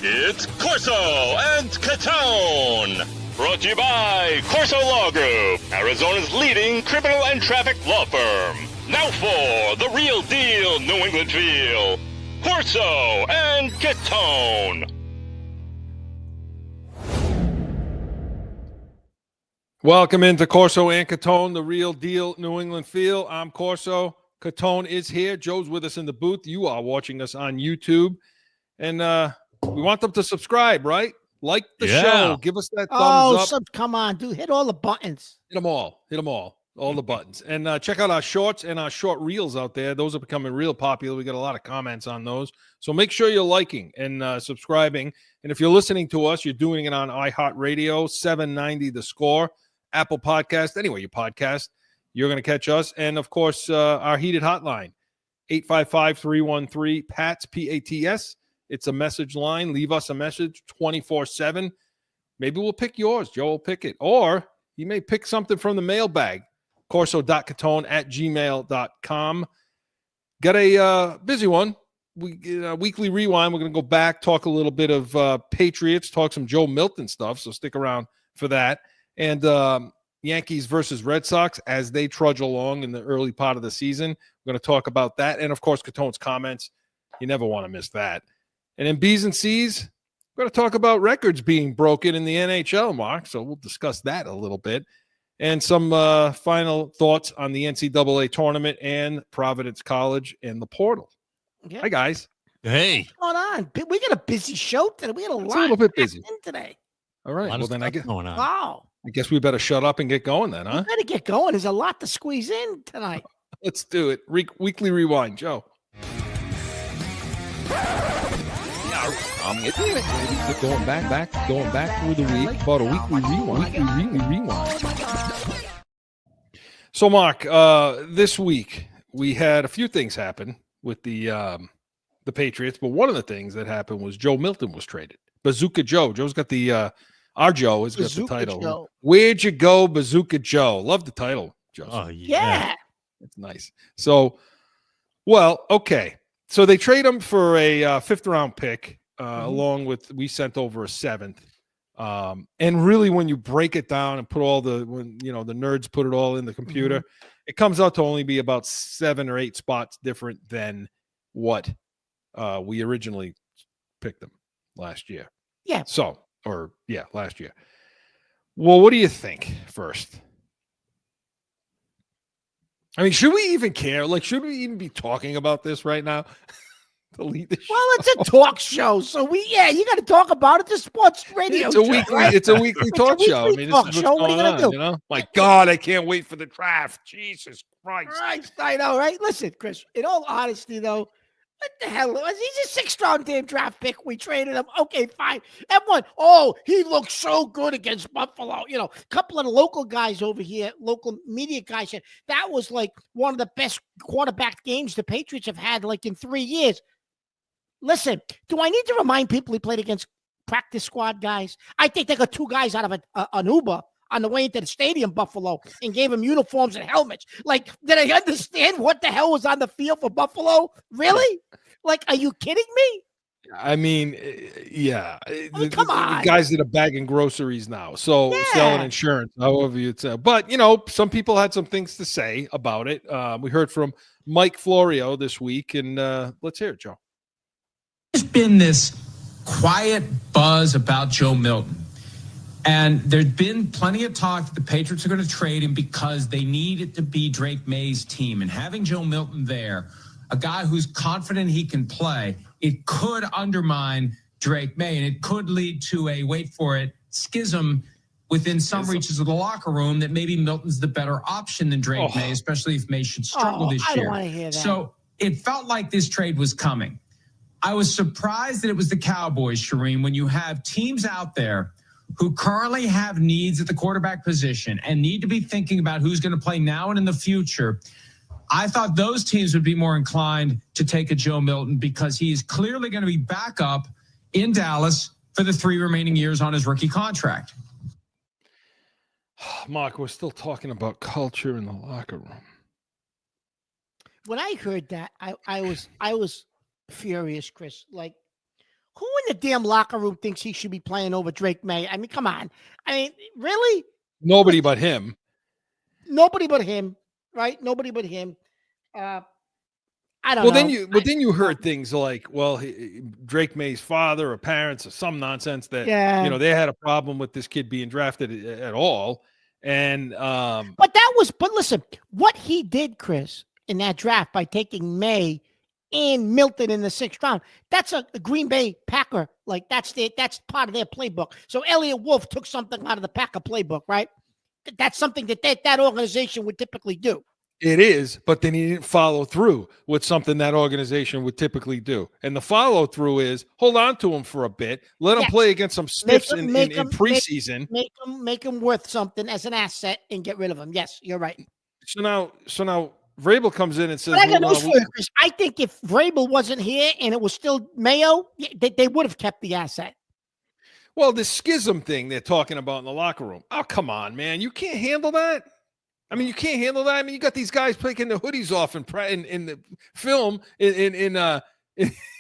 It's Corso and Catone. Brought to you by Corso Law Group, Arizona's leading criminal and traffic law firm. Now for the real deal New England feel. Corso and Catone. Welcome into Corso and Catone, the real deal New England feel. I'm Corso. Catone is here. Joe's with us in the booth. You are watching us on YouTube. And we want them to subscribe, right? Like the show. Give us that thumbs up. Come on, dude. Hit all the buttons. Hit them all. Hit them all. All the buttons. And check out our shorts and our short reels out there. Those are becoming real popular. We got a lot of comments on those. So make sure you're liking and subscribing. And if you're listening to us, you're doing it on iHeartRadio, 790 The Score, Apple Podcast, anywhere you podcast, you're going to catch us. And, of course, our heated hotline, 855-313-PATS, P-A-T-S. It's a message line. Leave us a message 24/7. Maybe we'll pick yours. Joe will pick it. Or you may pick something from the mailbag, corso.catone@gmail.com. Got a busy one. Weekly rewind. We're going to go back, talk a little bit of Patriots, talk some Joe Milton stuff, so stick around for that. And Yankees versus Red Sox as they trudge along in the early part of the season. We're going to talk about that. And, of course, Catone's comments. You never want to miss that. And in B's and C's, we're going to talk about records being broken in the NHL, Mark. So we'll discuss that a little bit. And some final thoughts on the NCAA tournament and Providence College and the portal. Okay. Hi, guys. Hey. What's going on? We got a busy show today. We had a lot. A little bit busy today. All right. Well, then I guess going on. Wow. I guess we better shut up and get going then, huh? We better get going. There's a lot to squeeze in tonight. Let's do it. Weekly rewind, Joe. Going back through the week. About a weekly rewind. So, Mark, this week we had a few things happen with the Patriots, but one of the things that happened was Joe Milton was traded. Bazooka Joe. Joe's got the our Joe has got the title. Joe. Where'd you go, Bazooka Joe? Love the title, Joe. Oh, Yeah. It's nice. So, well, okay. So they trade him for a fifth-round pick, along with we sent over a seventh. And really, when you break it down and put all the nerds put it all in the computer, it comes out to only be about 7 or 8 spots different than what we originally picked them last year. Yeah. Last year. Well, what do you think first? I mean, should we even care? Like, should we even be talking about this right now? Delete the show. Well, it's a talk show, so you got to talk about it. It's a sports radio. It's a weekly talk show. I mean, this is what's going on, do? you know? My God, I can't wait for the draft. Jesus Christ. Right, I know, right? Listen, Chris, in all honesty, though, what the hell? He's a 6th-round damn draft pick. We traded him. Okay, fine. Everyone, he looked so good against Buffalo. You know, a couple of the local guys over here, local media guys said that was like one of the best quarterback games the Patriots have had like in 3 years. Listen, do I need to remind people he played against practice squad guys? I think they got 2 guys out of an Uber on the way into the stadium, Buffalo, and gave them uniforms and helmets. Like, did I understand what the hell was on the field for Buffalo? Really? Like, are you kidding me? I mean, yeah. Come on. The guys that are bagging groceries now. So selling insurance, however you'd say. But, some people had some things to say about it. We heard from Mike Florio this week, and let's hear it, Joe. There's been this quiet buzz about Joe Milton. And there's been plenty of talk that the Patriots are going to trade him because they need it to be Drake May's team. And having Joe Milton there, a guy who's confident he can play, it could undermine Drake May. And it could lead to a, wait for it, schism within some reaches of the locker room that maybe Milton's the better option than Drake May, especially if May should struggle this year. I don't want to hear that. So it felt like this trade was coming. I was surprised that it was the Cowboys, Shireen, when you have teams out there who currently have needs at the quarterback position and need to be thinking about who's going to play now and in the future. I thought those teams would be more inclined to take a Joe Milton because he is clearly going to be back up in Dallas for the 3 remaining years on his rookie contract. Mark, we're still talking about culture in the locker room. When I heard that, I was furious, Chris. Like, Who in the damn locker room thinks he should be playing over Drake May? I mean, come on. I mean, really? Nobody but him. Nobody but him, right? Nobody but him. I don't Well, know. then you heard things like, well, Drake May's father or parents or some nonsense that they had a problem with this kid being drafted at all, and but listen, what he did, Chris, in that draft by taking May and Milton in the 6th round, that's a Green Bay Packer, like that's part of their playbook. So Elliott Wolf took something out of the Packer playbook, right? That's something that organization would typically do. It is, but then he didn't follow through with something that organization would typically do. And the follow through is hold on to him for a bit, let him play against some stiffs in preseason. Make him worth something as an asset and get rid of him. Yes, you're right. So now Vrabel comes in and says, I got news for you, Chris. I think if Vrabel wasn't here and it was still Mayo, they would have kept the asset. Well, this schism thing they're talking about in the locker room. Oh, come on, man. You can't handle that. I mean, you can't handle that. I mean, you got these guys taking the hoodies off in the film in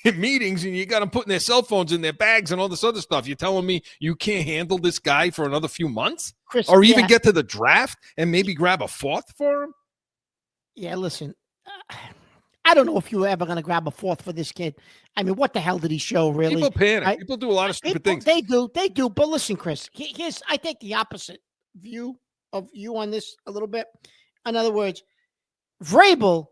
meetings, and you got them putting their cell phones in their bags and all this other stuff. You're telling me you can't handle this guy for another few months, Chris, or even get to the draft and maybe grab a 4th for him? Yeah, listen, I don't know if you were ever going to grab a 4th for this kid. I mean, what the hell did he show, really? People panic. Right? People do a lot of stupid things. They do. But listen, Chris, I take the opposite view of you on this a little bit. In other words, Vrabel,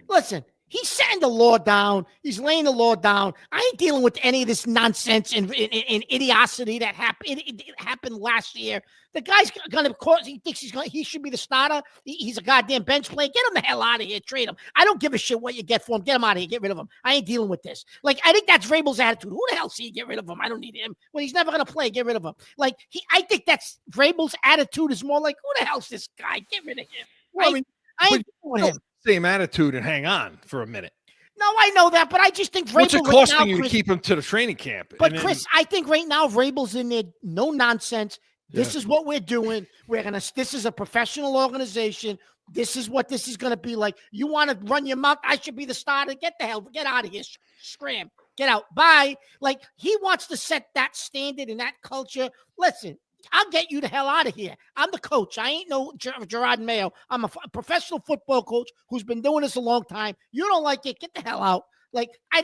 listen, he's setting the law down. He's laying the law down. I ain't dealing with any of this nonsense and idiocity that happened. It happened last year. The guy's gonna, of course, he thinks he should be the starter. He's a goddamn bench player. Get him the hell out of here. Trade him. I don't give a shit what you get for him. Get him out of here. Get rid of him. I ain't dealing with this. Like, I think that's Vrabel's attitude. Who the hell see you? Get rid of him. I don't need him. Well, he's never gonna play. Get rid of him. Like, I think that's Vrabel's attitude is more like, who the hell's this guy? Get rid of him. Well, I mean, I ain't dealing with him. Same attitude and hang on for a minute. No, I know that, but I just think Vrabel. What's it costing you to keep him to the training camp? But Chris, I think right now Vrabel's in there, no nonsense. This is what we're doing. This is a professional organization. This is what this is gonna be like. You want to run your mouth? I should be the starter. Get out of here. Scram. Get out. Bye. Like, he wants to set that standard and that culture. Listen, I'll get you the hell out of here. I'm the coach. I ain't no Gerard Mayo. I'm a professional football coach who's been doing this a long time. You don't like it, get the hell out. Like, I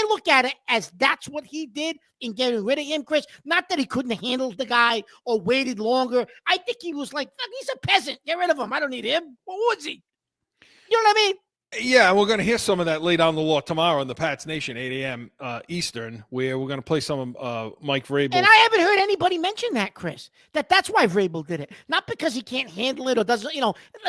look at it as that's what he did in getting rid of him, Chris. Not that he couldn't handle the guy or waited longer. I think he was like, he's a peasant. Get rid of him. I don't need him. What was he? You know what I mean? Yeah, we're going to hear some of that lay down the law tomorrow on the Pats Nation, 8 a.m. Eastern, where we're going to play some of Mike Vrabel. And I haven't heard anybody mention that, Chris, that's why Vrabel did it. Not because he can't handle it or doesn't,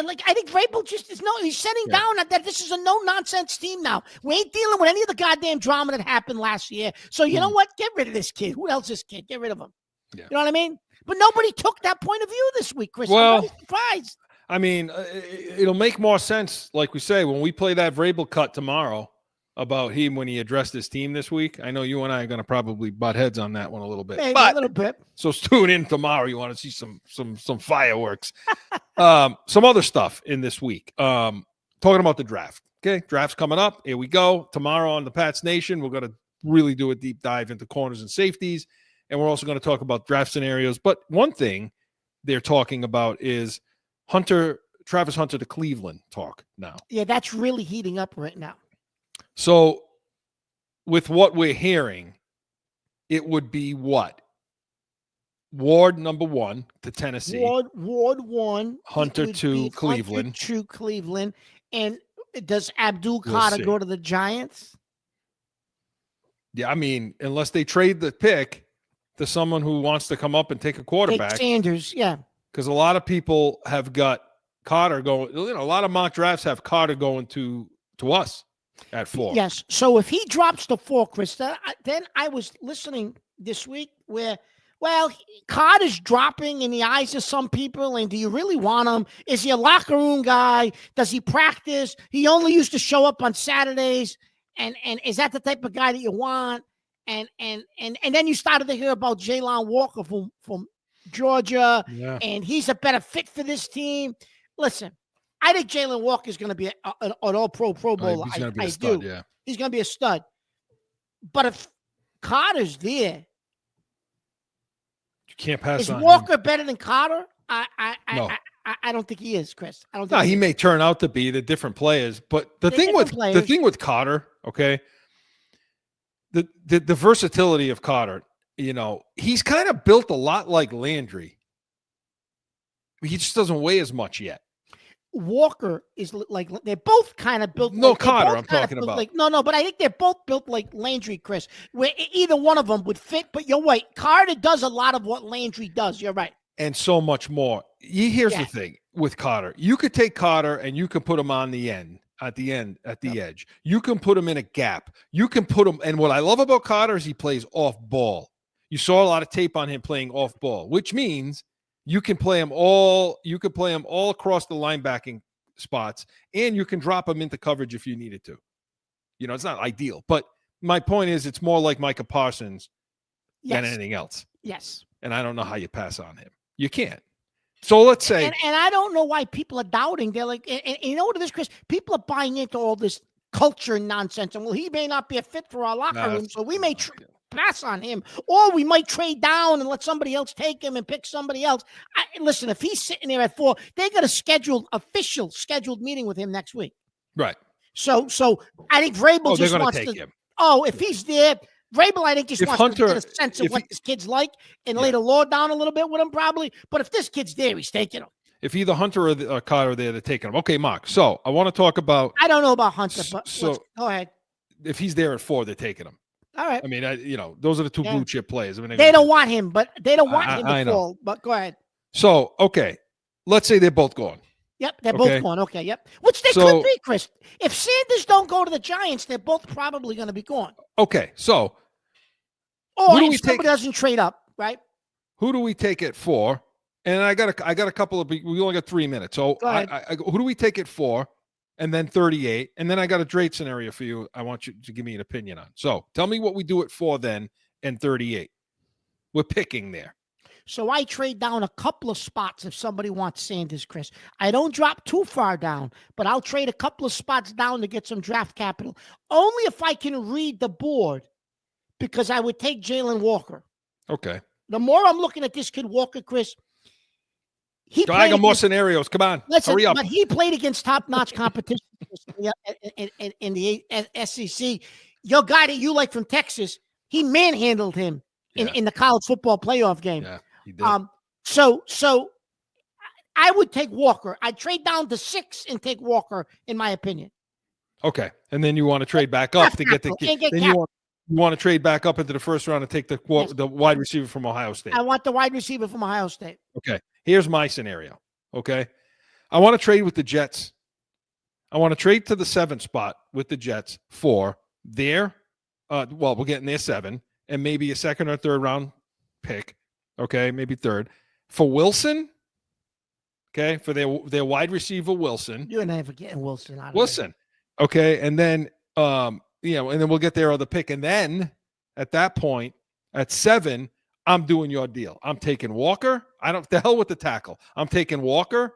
like, I think Vrabel just is he's setting down that this is a no-nonsense team now. We ain't dealing with any of the goddamn drama that happened last year. So you know what? Get rid of this kid. Who else is this kid? Get rid of him. Yeah. You know what I mean? But nobody took that point of view this week, Chris. Well, I'm really surprised. I mean, it'll make more sense, like we say, when we play that Vrabel cut tomorrow about him when he addressed his team this week. I know you and I are going to probably butt heads on that one a little bit. Maybe a little bit. So tune in tomorrow. You want to see some fireworks. Some other stuff in this week. Talking about the draft. Okay, draft's coming up. Here we go. Tomorrow on the Pats Nation, we're going to really do a deep dive into corners and safeties. And we're also going to talk about draft scenarios. But one thing they're talking about is Travis Hunter to Cleveland talk now. Yeah, that's really heating up right now. So with what we're hearing, it would be what? Ward number 1 to Tennessee. Ward 1. Hunter to Cleveland. Hunter to Cleveland. And does Abdul Carter go to the Giants? Yeah, I mean, unless they trade the pick to someone who wants to come up and take a quarterback. Take Sanders, yeah. Because a lot of people have got Carter going. A lot of mock drafts have Carter going to us at 4. Yes. So if he drops to 4, Chris, then I was listening this week where, Carter's dropping in the eyes of some people. And do you really want him? Is he a locker room guy? Does he practice? He only used to show up on Saturdays. And is that the type of guy that you want? And then you started to hear about Jalen Walker from Georgia, and he's a better fit for this team. Listen, I think Jalen Walker is going to be an all-pro Pro Bowler. He's going to be a stud, yeah. He's going to be a stud. But if Carter's there, You can't pass is on Walker him. better than Carter? No. I don't think he is, Chris. I don't No, think he is. may turn out to be the different players, but the They're thing with different the players. thing with Carter, okay, the versatility of Carter, you know, he's kind of built a lot like Landry. He just doesn't weigh as much yet. Walker is like they're both kind of built. No, like, they're Carter, both I'm kinda talking built about. Like, no, but I think they're both built like Landry, Chris. Where either one of them would fit. But you're right. Carter does a lot of what Landry does. You're right. And so much more. Here's Yeah. the thing with Carter. You could take Carter and you can put him on the end, at the edge. You can put him in a gap. You can put him. And what I love about Carter is he plays off ball. You saw a lot of tape on him playing off ball, which means you can play him all. You can play him all across the linebacking spots, and you can drop him into coverage if you needed to. You know, it's not ideal, but my point is, it's more like Micah Parsons than Yes. anything else. Yes. And I don't know how you pass on him. You can't. So let's say, And I don't know why people are doubting. They're like, and you know what it is, Chris? People are buying into all this culture nonsense. And well, he may not be a fit for our locker room, so we may pass on him, or we might trade down and let somebody else take him and pick somebody else. Listen, if he's sitting there at 4, they got a official scheduled meeting with him next week. right. So I think Vrabel They're just going to wants take to. him. Oh, if he's there, Vrabel, I think just If wants Hunter- to get a sense of if what he- this kid's like and lay the law down a little bit with him, probably. But if this kid's there, he's taking him. If either Hunter or Carter, they're taking him. Okay, Mark. So I want to talk about I don't know about Hunter, but So- go ahead. if he's there at 4, they're taking him. All right. I mean, those are the two Yeah. blue chip players. I mean, They don't want him, but they don't want him I to know. fall. But go ahead. So, okay, let's say they're both gone. Yep, they're Okay. both going. Okay, yep. Which they So- could be, Chris. If Sanders don't go to the Giants, they're both probably going to be gone. Okay, so Or Who do if we somebody take- doesn't trade up, right? who do we take it for? And I got a couple of. We only got 3 minutes. So Go ahead. who do we take it for? And then 38, and then I got a trade scenario for you. I want you to give me an opinion on. So tell me what we do it for then, and 38. We're picking there. So I trade down a couple of spots if somebody wants Sanders, Chris. I don't drop too far down, but I'll trade a couple of spots down to get some draft capital. Only if I can read the board, because I would take Jalen Walker. Okay. The more I'm looking at this kid Walker, Chris, he I got more against- scenarios. Come on, Listen, hurry up. but he played against top-notch competition in the SEC. Your guy that you like from Texas, he manhandled him in the college football playoff game. Yeah, he did. So I would take Walker. I'd trade down to 6 and take Walker, in my opinion. Okay, and then you want to trade back up to get the Capital, can't get then you want to trade back up into the first round and take the Yes. the wide receiver from Ohio State. I want the wide receiver from Ohio State. Okay, here's my scenario. Okay, I want to trade with the Jets. I want to trade to the 7 spot with the Jets for their, we're getting their 7 and maybe a 2nd or 3rd round pick. Okay, maybe 3rd for Wilson. Okay, for their wide receiver Wilson. You and I are getting Wilson out of Listen, okay, and then and then we'll get their other pick, and then at that point, at 7, I'm doing your deal. I'm taking Walker. The hell with the tackle. I'm taking Walker.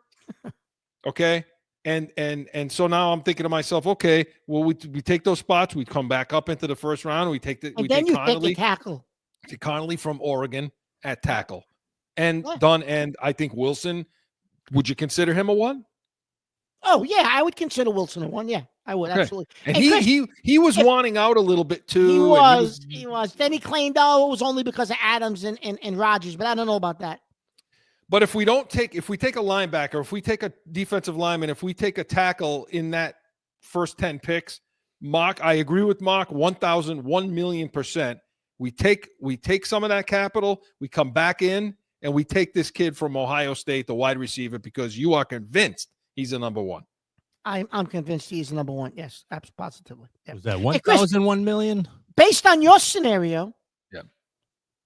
Okay, and so now I'm thinking to myself, okay, well we take those spots, we come back up into the first round, we take And then you take Connolly, a tackle. Connolly from Oregon at tackle, and Yeah. done. And I think Wilson. Would you consider him a 1? Oh, yeah, I would consider Wilson a 1. Yeah, I would, Okay. absolutely. And Chris, he was wanting out a little bit too. he was. Then he claimed, it was only because of Adams and Rodgers, but I don't know about that. But if we take a linebacker, if we take a defensive lineman, if we take a tackle in that first 10 picks, Mark, I agree with Mark, 1,000,000%. We take some of that capital, we come back in, and we take this kid from Ohio State, the wide receiver, because you are convinced he's a number 1. I'm convinced he's the number 1. Yes, positively. Yeah. Was that Hey, Chris, 1,001 million? based on your scenario, Yeah.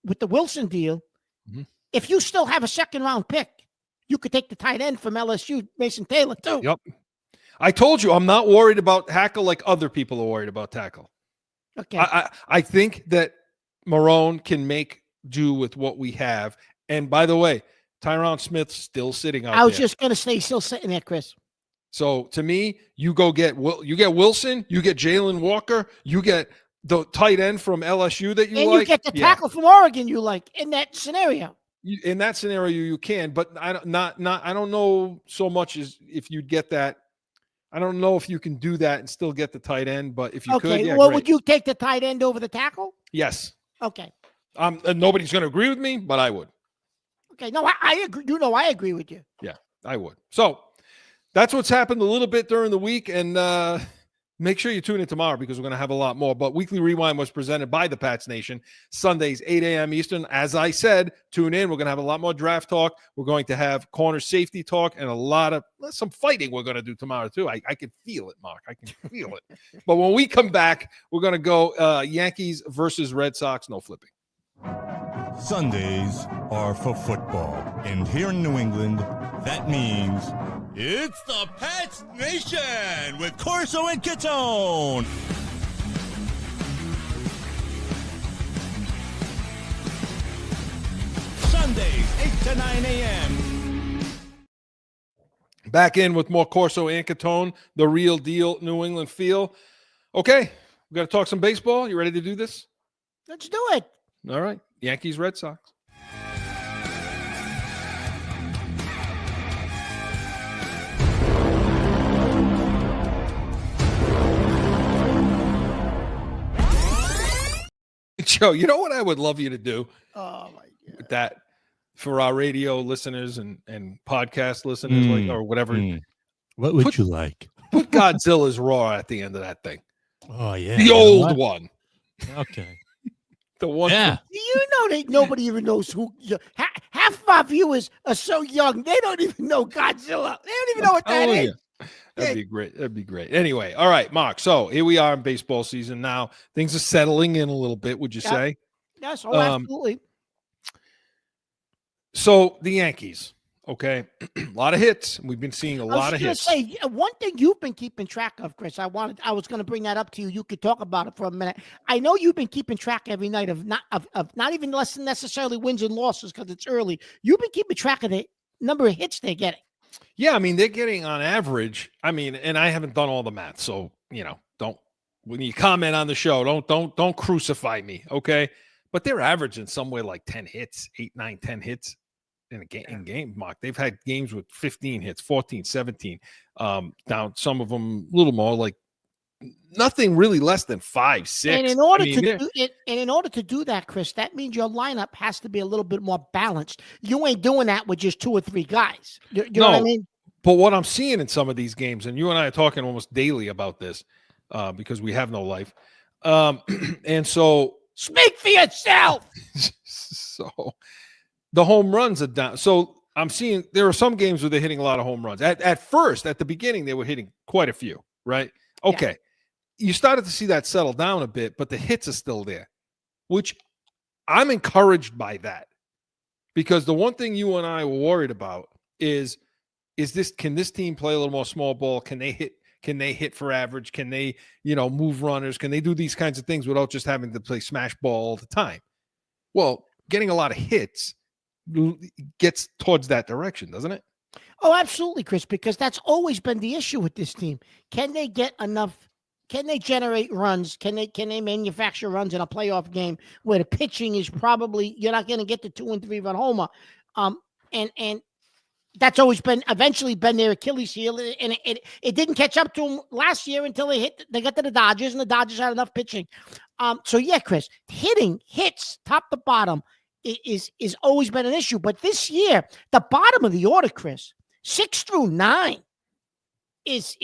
with the Wilson deal, Mhm. if you still have a 2nd round pick, you could take the tight end from LSU, Mason Taylor, too. Yep. I told you I'm not worried about tackle like other people are worried about tackle. Okay. I think that Marone can make do with what we have. And by the way, Tyron Smith's still sitting out I was there. just going to say, he's still sitting there, Chris. So to me, you get Wilson, you get Jalen Walker, you get The tight end from LSU that you and like, you get the tackle from Oregon you like in that scenario. In that scenario, you can, but I don't know so much as if you'd get that. I don't know if you can do that and still get the tight end, but if you could, yeah, well, great. would you take the tight end over the tackle? Yes. Okay. Nobody's going to agree with me, but I would. Okay. No, I agree. You know, I agree with you. Yeah, I would. So that's what's happened a little bit during the week, and make sure you tune in tomorrow because we're going to have a lot more. But Weekly Rewind was presented by the Pats Nation, Sundays, 8 a.m. Eastern. As I said, tune in. We're going to have a lot more draft talk. We're going to have corner safety talk and some fighting we're going to do tomorrow, too. I can feel it, Mark. I can feel it. But when we come back, we're going to go Yankees versus Red Sox. No flipping. Sundays are for football. And here in New England, that means it's the Pats Nation with Corso and Catone. Sundays, 8 to 9 a.m. Back in with more Corso and Catone, the real deal New England feel. Okay, we got to talk some baseball. You ready to do this? Let's do it. All right. Yankees, Red Sox. Joe, you know what I would love you to do? Oh, my God. With that for our radio listeners and podcast listeners, or whatever. What would you like? Put Godzilla's roar at the end of that thing. Oh, yeah. The old one. Okay. The one. Yeah. Do you know that nobody even knows who? Half of our viewers are so young, they don't even know Godzilla. They don't even know what that is. That'd be great. That'd be great. Anyway, all right, Mark. So here we are in baseball season now. Things are settling in a little bit, would you say? Yes, absolutely. So the Yankees, okay, a lot of hits. We've been seeing a lot of hits. I was going to say, one thing you've been keeping track of, Chris, I was going to bring that up to you. You could talk about it for a minute. I know you've been keeping track every night of not even less than necessarily wins and losses because it's early. You've been keeping track of the number of hits they're getting. Yeah, I mean, they're getting on average. I mean, and I haven't done all the math, so don't when you comment on the show, don't crucify me, okay? But they're averaging somewhere like 10 hits, 8, 9, 10 hits in a game, Mark. They've had games with 15 hits, 14, 17. Down some of them a little more, like nothing really less than 5, 6. And in order to do that, Chris, that means your lineup has to be a little bit more balanced. You ain't doing that with just 2 or 3 guys. You know what I mean? But what I'm seeing in some of these games, and you and I are talking almost daily about this, because we have no life. And so speak for yourself. So the home runs are down. So I'm seeing there are some games where they're hitting a lot of home runs. At first, at the beginning, they were hitting quite a few, right? Okay. Yeah. You started to see that settle down a bit, but the hits are still there, which I'm encouraged by that. Because the one thing you and I were worried about is can this team play a little more small ball? Can they hit for average? Can they, move runners? Can they do these kinds of things without just having to play smash ball all the time? Well, getting a lot of hits gets towards that direction, doesn't it? Oh, absolutely, Chris, because that's always been the issue with this team. Can they get enough? Can they generate runs? Can they manufacture runs in a playoff game where the pitching is probably you're not going to get the 2 and 3 run homer? And that's always eventually been their Achilles heel, and it didn't catch up to them last year until they got to the Dodgers, and the Dodgers had enough pitching. So yeah, Chris, hits top to bottom is always been an issue. But this year, the bottom of the order, Chris, 6 through 9 is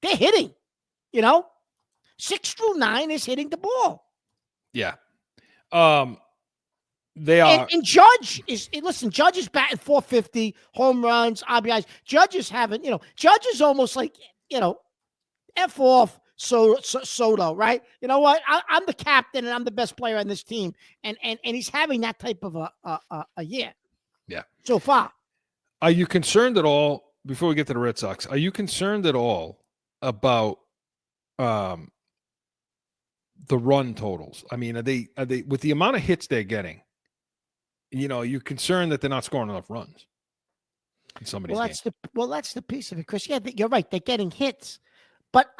they're hitting. 6 through 9 is hitting the ball. Yeah. They are. And Judge is batting 450, home runs, RBIs. Judge is having, Judge is almost like, F off Soto, right? You know what? I'm the captain and I'm the best player on this team. And he's having that type of a year. Yeah. So far. Are you concerned at all, before we get to the Red Sox, are you concerned at all about the run totals? I mean, are they with the amount of hits they're getting? You're concerned that they're not scoring enough runs in some of these games. That's the piece of it, Chris. Yeah, you're right. They're getting hits, but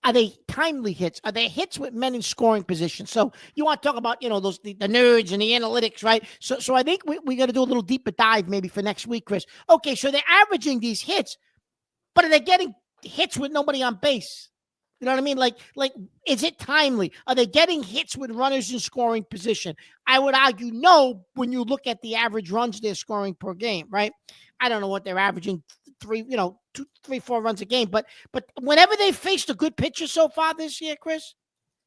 are they timely hits? Are they hits with men in scoring position? So you want to talk about, those the nerds and the analytics, right? So I think we got to do a little deeper dive maybe for next week, Chris. Okay, so they're averaging these hits, but are they getting hits with nobody on base? You know what I mean? Like, is it timely? Are they getting hits with runners in scoring position? I would argue no when you look at the average runs they're scoring per game, right? I don't know what they're averaging, 3, 3, 4 runs a game. But whenever they faced a good pitcher so far this year, Chris,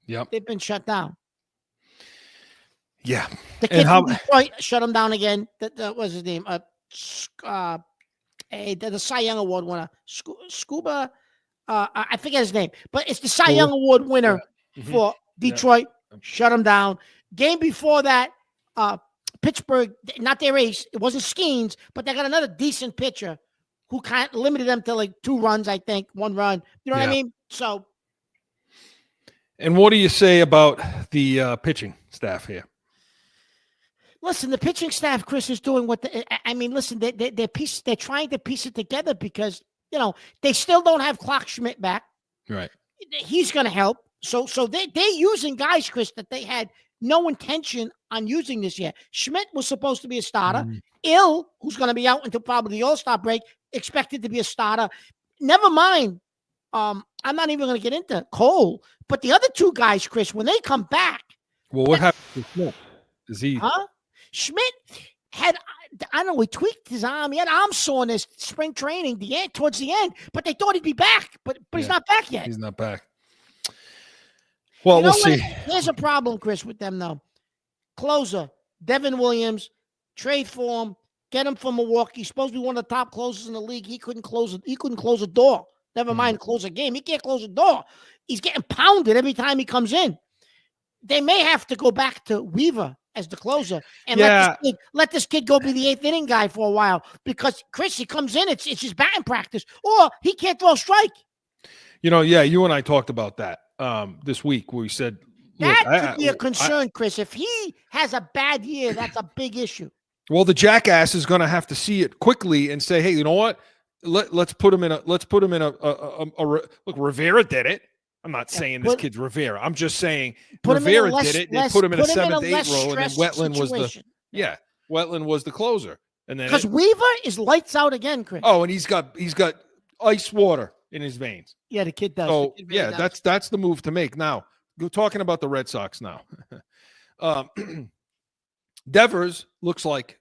they've been shut down. Yeah. The kid from Detroit shut them down again. That was his name. The Cy Young Award winner, Scuba. I forget his name, but it's the Cy Young Award winner for Detroit. Yeah. Shut him down. Game before that, Pittsburgh, not their ace. It wasn't Skeens, but they got another decent pitcher who kind of limited them to like 2 runs, I think, 1 run. You know what I mean? So. And what do you say about the pitching staff here? Listen, the pitching staff, Chris, is doing what listen, they're trying to piece it together because, they still don't have Clark Schmidt back. Right. He's going to help. So they're using guys, Chris, that they had no intention on using this year. Schmidt was supposed to be a starter. Ill, who's going to be out until probably the All-Star break, expected to be a starter. Never mind. I'm not even going to get into Cole, but the other 2 guys, Chris, when they come back. Well, what happened to Schmidt? Is he? Schmidt had, I don't know, he tweaked his arm. He had arm soreness spring training towards the end, but they thought he'd be back, but he's not back yet. He's not back. Well, we'll see. Here's a problem, Chris, with them, though. Closer, Devin Williams, trade for him, get him from Milwaukee. He's supposed to be one of the top closers in the league. He couldn't close a door. Never mind close a game. He can't close a door. He's getting pounded every time he comes in. They may have to go back to Weaver as the closer and let this kid go be the 8th inning guy for a while because Chris, he comes in, it's just batting practice, or he can't throw a strike. You and I talked about that this week where we said that could be a concern, Chris. If he has a bad year, that's a big issue. Well, the jackass is going to have to see it quickly and say, hey, you know what? Let's put him in a look. Rivera did it. I'm not saying this kid's Rivera. I'm just saying Rivera did it. They put him in a 7th, 8th role, and then Wetland Wetland was the closer. And then because Weaver is lights out again, Chris. Oh, and he's got ice water in his veins. Yeah, the kid does. So that's the move to make. Now, we're talking about the Red Sox now. Devers looks like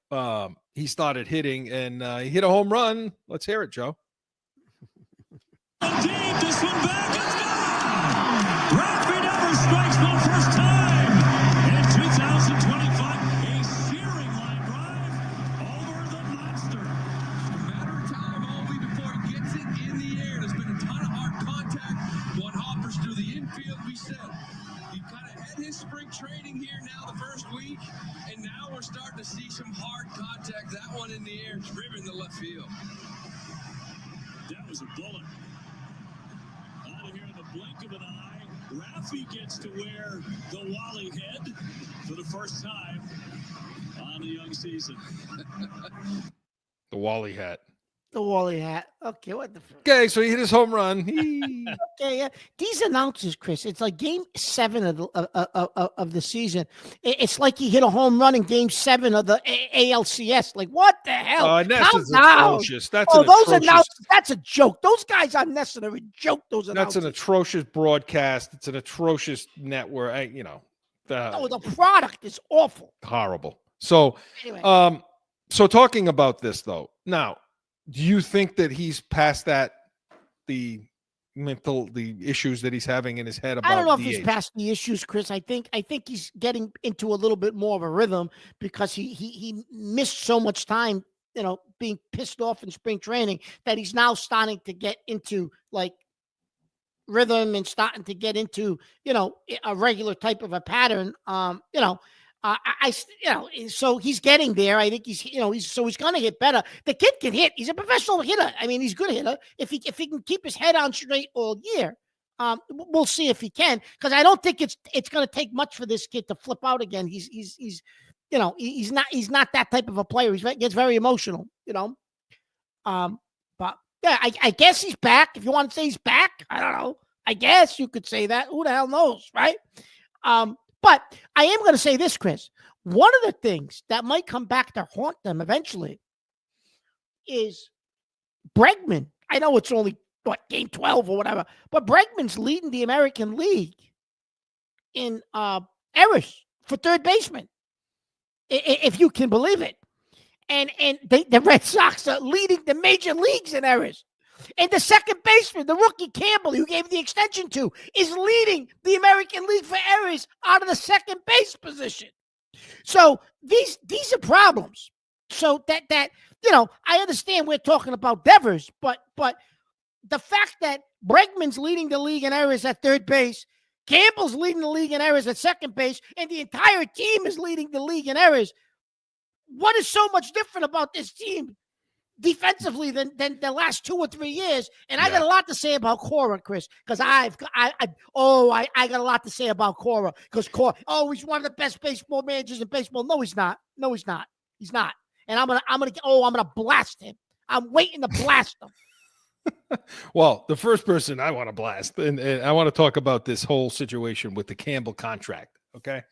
he started hitting and he hit a home run. Let's hear it, Joe. Deep, this one back, it's gone! Rafi Devers strikes for the first time in 2025. A searing line drive over the monster. A matter of time only before he gets it in the air. There's been a ton of hard contact. One hoppers through the infield, we said. He kind of had his spring training here now the first week, and now we're starting to see some hard contact. That one in the air, driven to left field. That was a bullet. Out of here in the blink of an eye. Rafi gets to wear the Wally head for the first time on the young season. The Wally hat. The Wally hat. Okay, what the? Okay, so he hit his home run. Okay, yeah. These announcers, Chris, it's like Game 7 of the season. It's like he hit a home run in Game 7 of the ALCS. Like, what the hell? That's atrocious. That's a joke. Those guys are necessary. Joke. Those announcers. That's an atrocious broadcast. It's an atrocious network. The product is awful. Horrible. So, anyway. So talking about this though, now. Do you think that he's past that, the issues that he's having in his head about? I don't know if he's past the issues, Chris. I think he's getting into a little bit more of a rhythm because he missed so much time, being pissed off in spring training that he's now starting to get into like rhythm and starting to get into, a regular type of a pattern. So he's getting there. I think he's going to hit better. The kid can hit. He's a professional hitter. I mean, he's a good hitter. If he can keep his head on straight all year, we'll see if he can. Because I don't think it's going to take much for this kid to flip out again. He's not that type of a player. He gets very emotional. But yeah, I guess he's back. If you want to say he's back, I don't know. I guess you could say that. Who the hell knows, right? But I am going to say this, Chris. One of the things that might come back to haunt them eventually is Bregman. I know it's only, game 12 or whatever, but Bregman's leading the American League in errors for third baseman, if you can believe it. And the Red Sox are leading the major leagues in errors. And the second baseman, the rookie Campbell, who gave the extension to, is leading the American League for errors out of the second base position. So these are problems. So that I understand we're talking about Devers, but the fact that Bregman's leading the league in errors at third base, Campbell's leading the league in errors at second base, and the entire team is leading the league in errors. What is so much different about this team defensively than the last 2 or 3 years? And I got a lot to say about Cora, Chris, because I got a lot to say about Cora, because he's one of the best baseball managers in baseball. No, he's not. He's not. And I'm gonna blast him. I'm waiting to blast him. Well, the first person I want to blast, and I want to talk about this whole situation with the Campbell contract. Okay.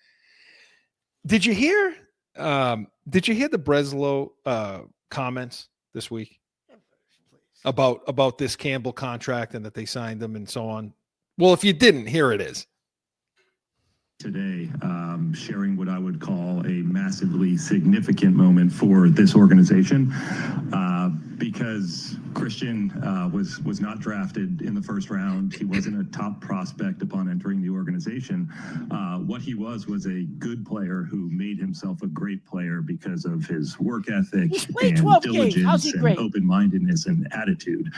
Did you hear the Breslow comments this week about this Campbell contract and that they signed them and so on? Well, if you didn't, here it is. Today, sharing what I would call a massively significant moment for this organization, because Christian was not drafted in the first round. He wasn't a top prospect upon entering the organization. What he was a good player who made himself a great player because of his work ethic and diligence and open-mindedness and attitude.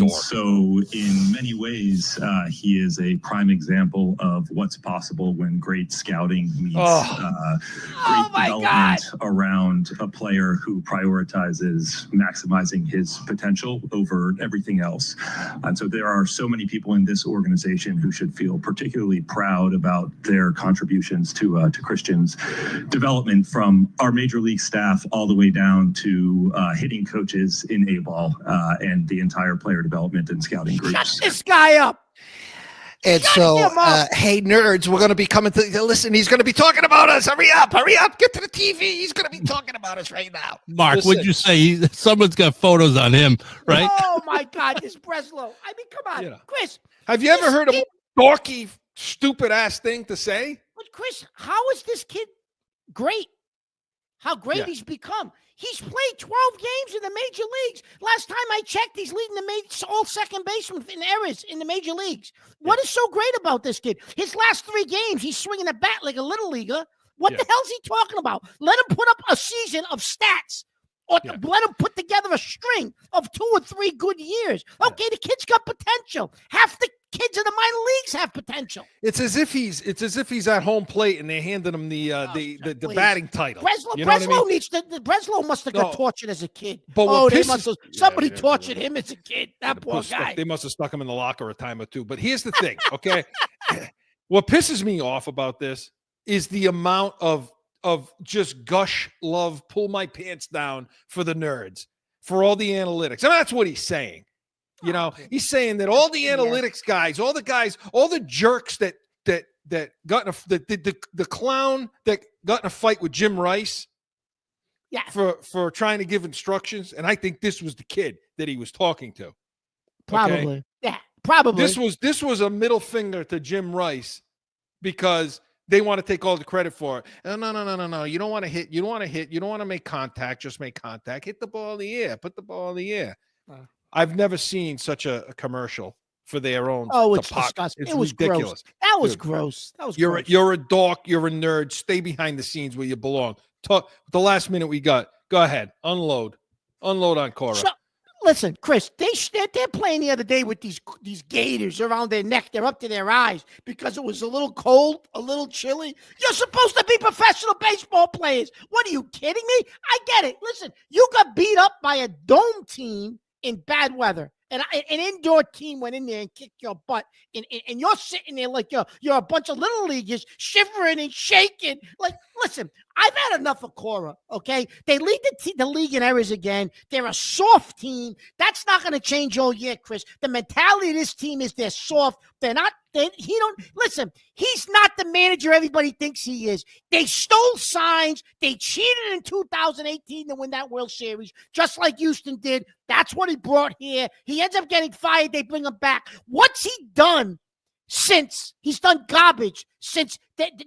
So in many ways, he is a prime example of what's possible when great scouting meets great development around a player who prioritizes maximizing his potential over everything else. And so there are so many people in this organization who should feel particularly proud about their contributions to Christian's development, from our major league staff all the way down to hitting coaches in A-ball and the entire player development and scouting groups. Shut this guy up. And hey, nerds, we're going to be coming to listen. He's going to be talking about us. Hurry up, get to the TV. He's going to be talking about us right now. Mark, what'd you say? Someone's got photos on him, right? Oh, my God, this Breslow. I mean, come on, Chris. Have you ever heard a dorky, stupid-ass thing to say? But, Chris, how is this kid great? How great he's become. He's played 12 games in the major leagues. Last time I checked, he's leading all second basemen in errors in the major leagues. What is so great about this kid? His last 3 games, he's swinging a bat like a little leaguer. What the hell's he talking about? Let him put up a season of stats, or let him put together a string of 2 or 3 good years. Okay, the kid's got potential. Half the kids in the minor leagues have potential. It's as if he's at home plate and they're handing him the batting title. Breslow must have got tortured as a kid. But somebody tortured him as a kid. That poor guy. They must have stuck him in the locker a time or two. But here's the thing, okay? What pisses me off about this is the amount of just gush love, pull my pants down for the nerds, for all the analytics. And that's what he's saying. You know, he's saying that all the analytics guys, all the jerks that got in the clown that got in a fight with Jim Rice for trying to give instructions. And I think this was the kid that he was talking to. Probably. Okay? Yeah, probably. This was a middle finger to Jim Rice because they want to take all the credit for it. No. You don't want to hit. You don't want to hit. You don't want to make contact. Just make contact. Hit the ball in the air. Put the ball in the air. I've never seen such a commercial for their own. Oh, it's disgusting. It was ridiculous. Gross. That was gross. That was gross. You're a dork. You're a nerd. Stay behind the scenes where you belong. Talk. The last minute we got. Go ahead. Unload on Cora. Listen, Chris, they're playing the other day with these gaiters around their neck. They're up to their eyes because it was a little cold, a little chilly. You're supposed to be professional baseball players. What are you kidding me? I get it. Listen, you got beat up by a dome team in bad weather. And an indoor team went in there and kicked your butt. And you're sitting there like you're a bunch of little leaguers shivering and shaking. Like, listen, I've had enough of Cora, okay? They lead the league in errors again. They're a soft team. That's not going to change all year, Chris. The mentality of this team is they're soft. They're not. Listen, he's not the manager everybody thinks he is. They stole signs. They cheated in 2018 to win that World Series, just like Houston did. That's what he brought here. He ends up getting fired. They bring him back. What's he done since? He's done garbage since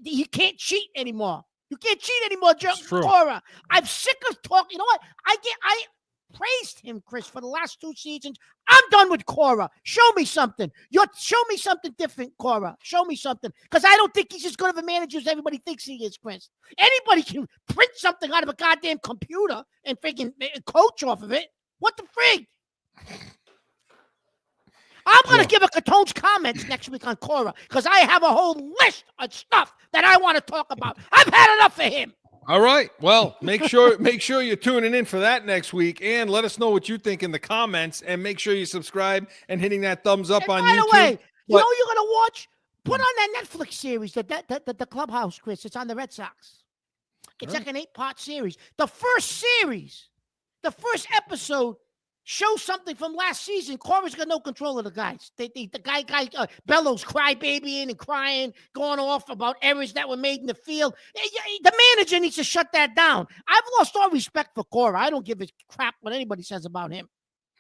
he can't cheat anymore. You can't cheat anymore, Cora. I'm sick of talking. You know what? I praised him, Chris, for the last 2 seasons. I'm done with Cora. Show me something. Show me something different, Cora. Show me something. Because I don't think he's as good of a manager as everybody thinks he is, Chris. Anybody can print something out of a goddamn computer and freaking coach off of it. What the frig? I'm going to give a Catone's comments next week on Cora because I have a whole list of stuff that I want to talk about. I've had enough of him. All right. Well, make sure you're tuning in for that next week, and let us know what you think in the comments, and make sure you subscribe and hitting that thumbs up on YouTube. By the way, you know you're going to watch? Put on that Netflix series, the Clubhouse, Chris. It's on the Red Sox. It's like an 8-part series. The first episode show something from last season. Cora's got no control of the guys. The guy Bellows crybabying and crying, going off about errors that were made in the field. The manager needs to shut that down. I've lost all respect for Cora. I don't give a crap what anybody says about him.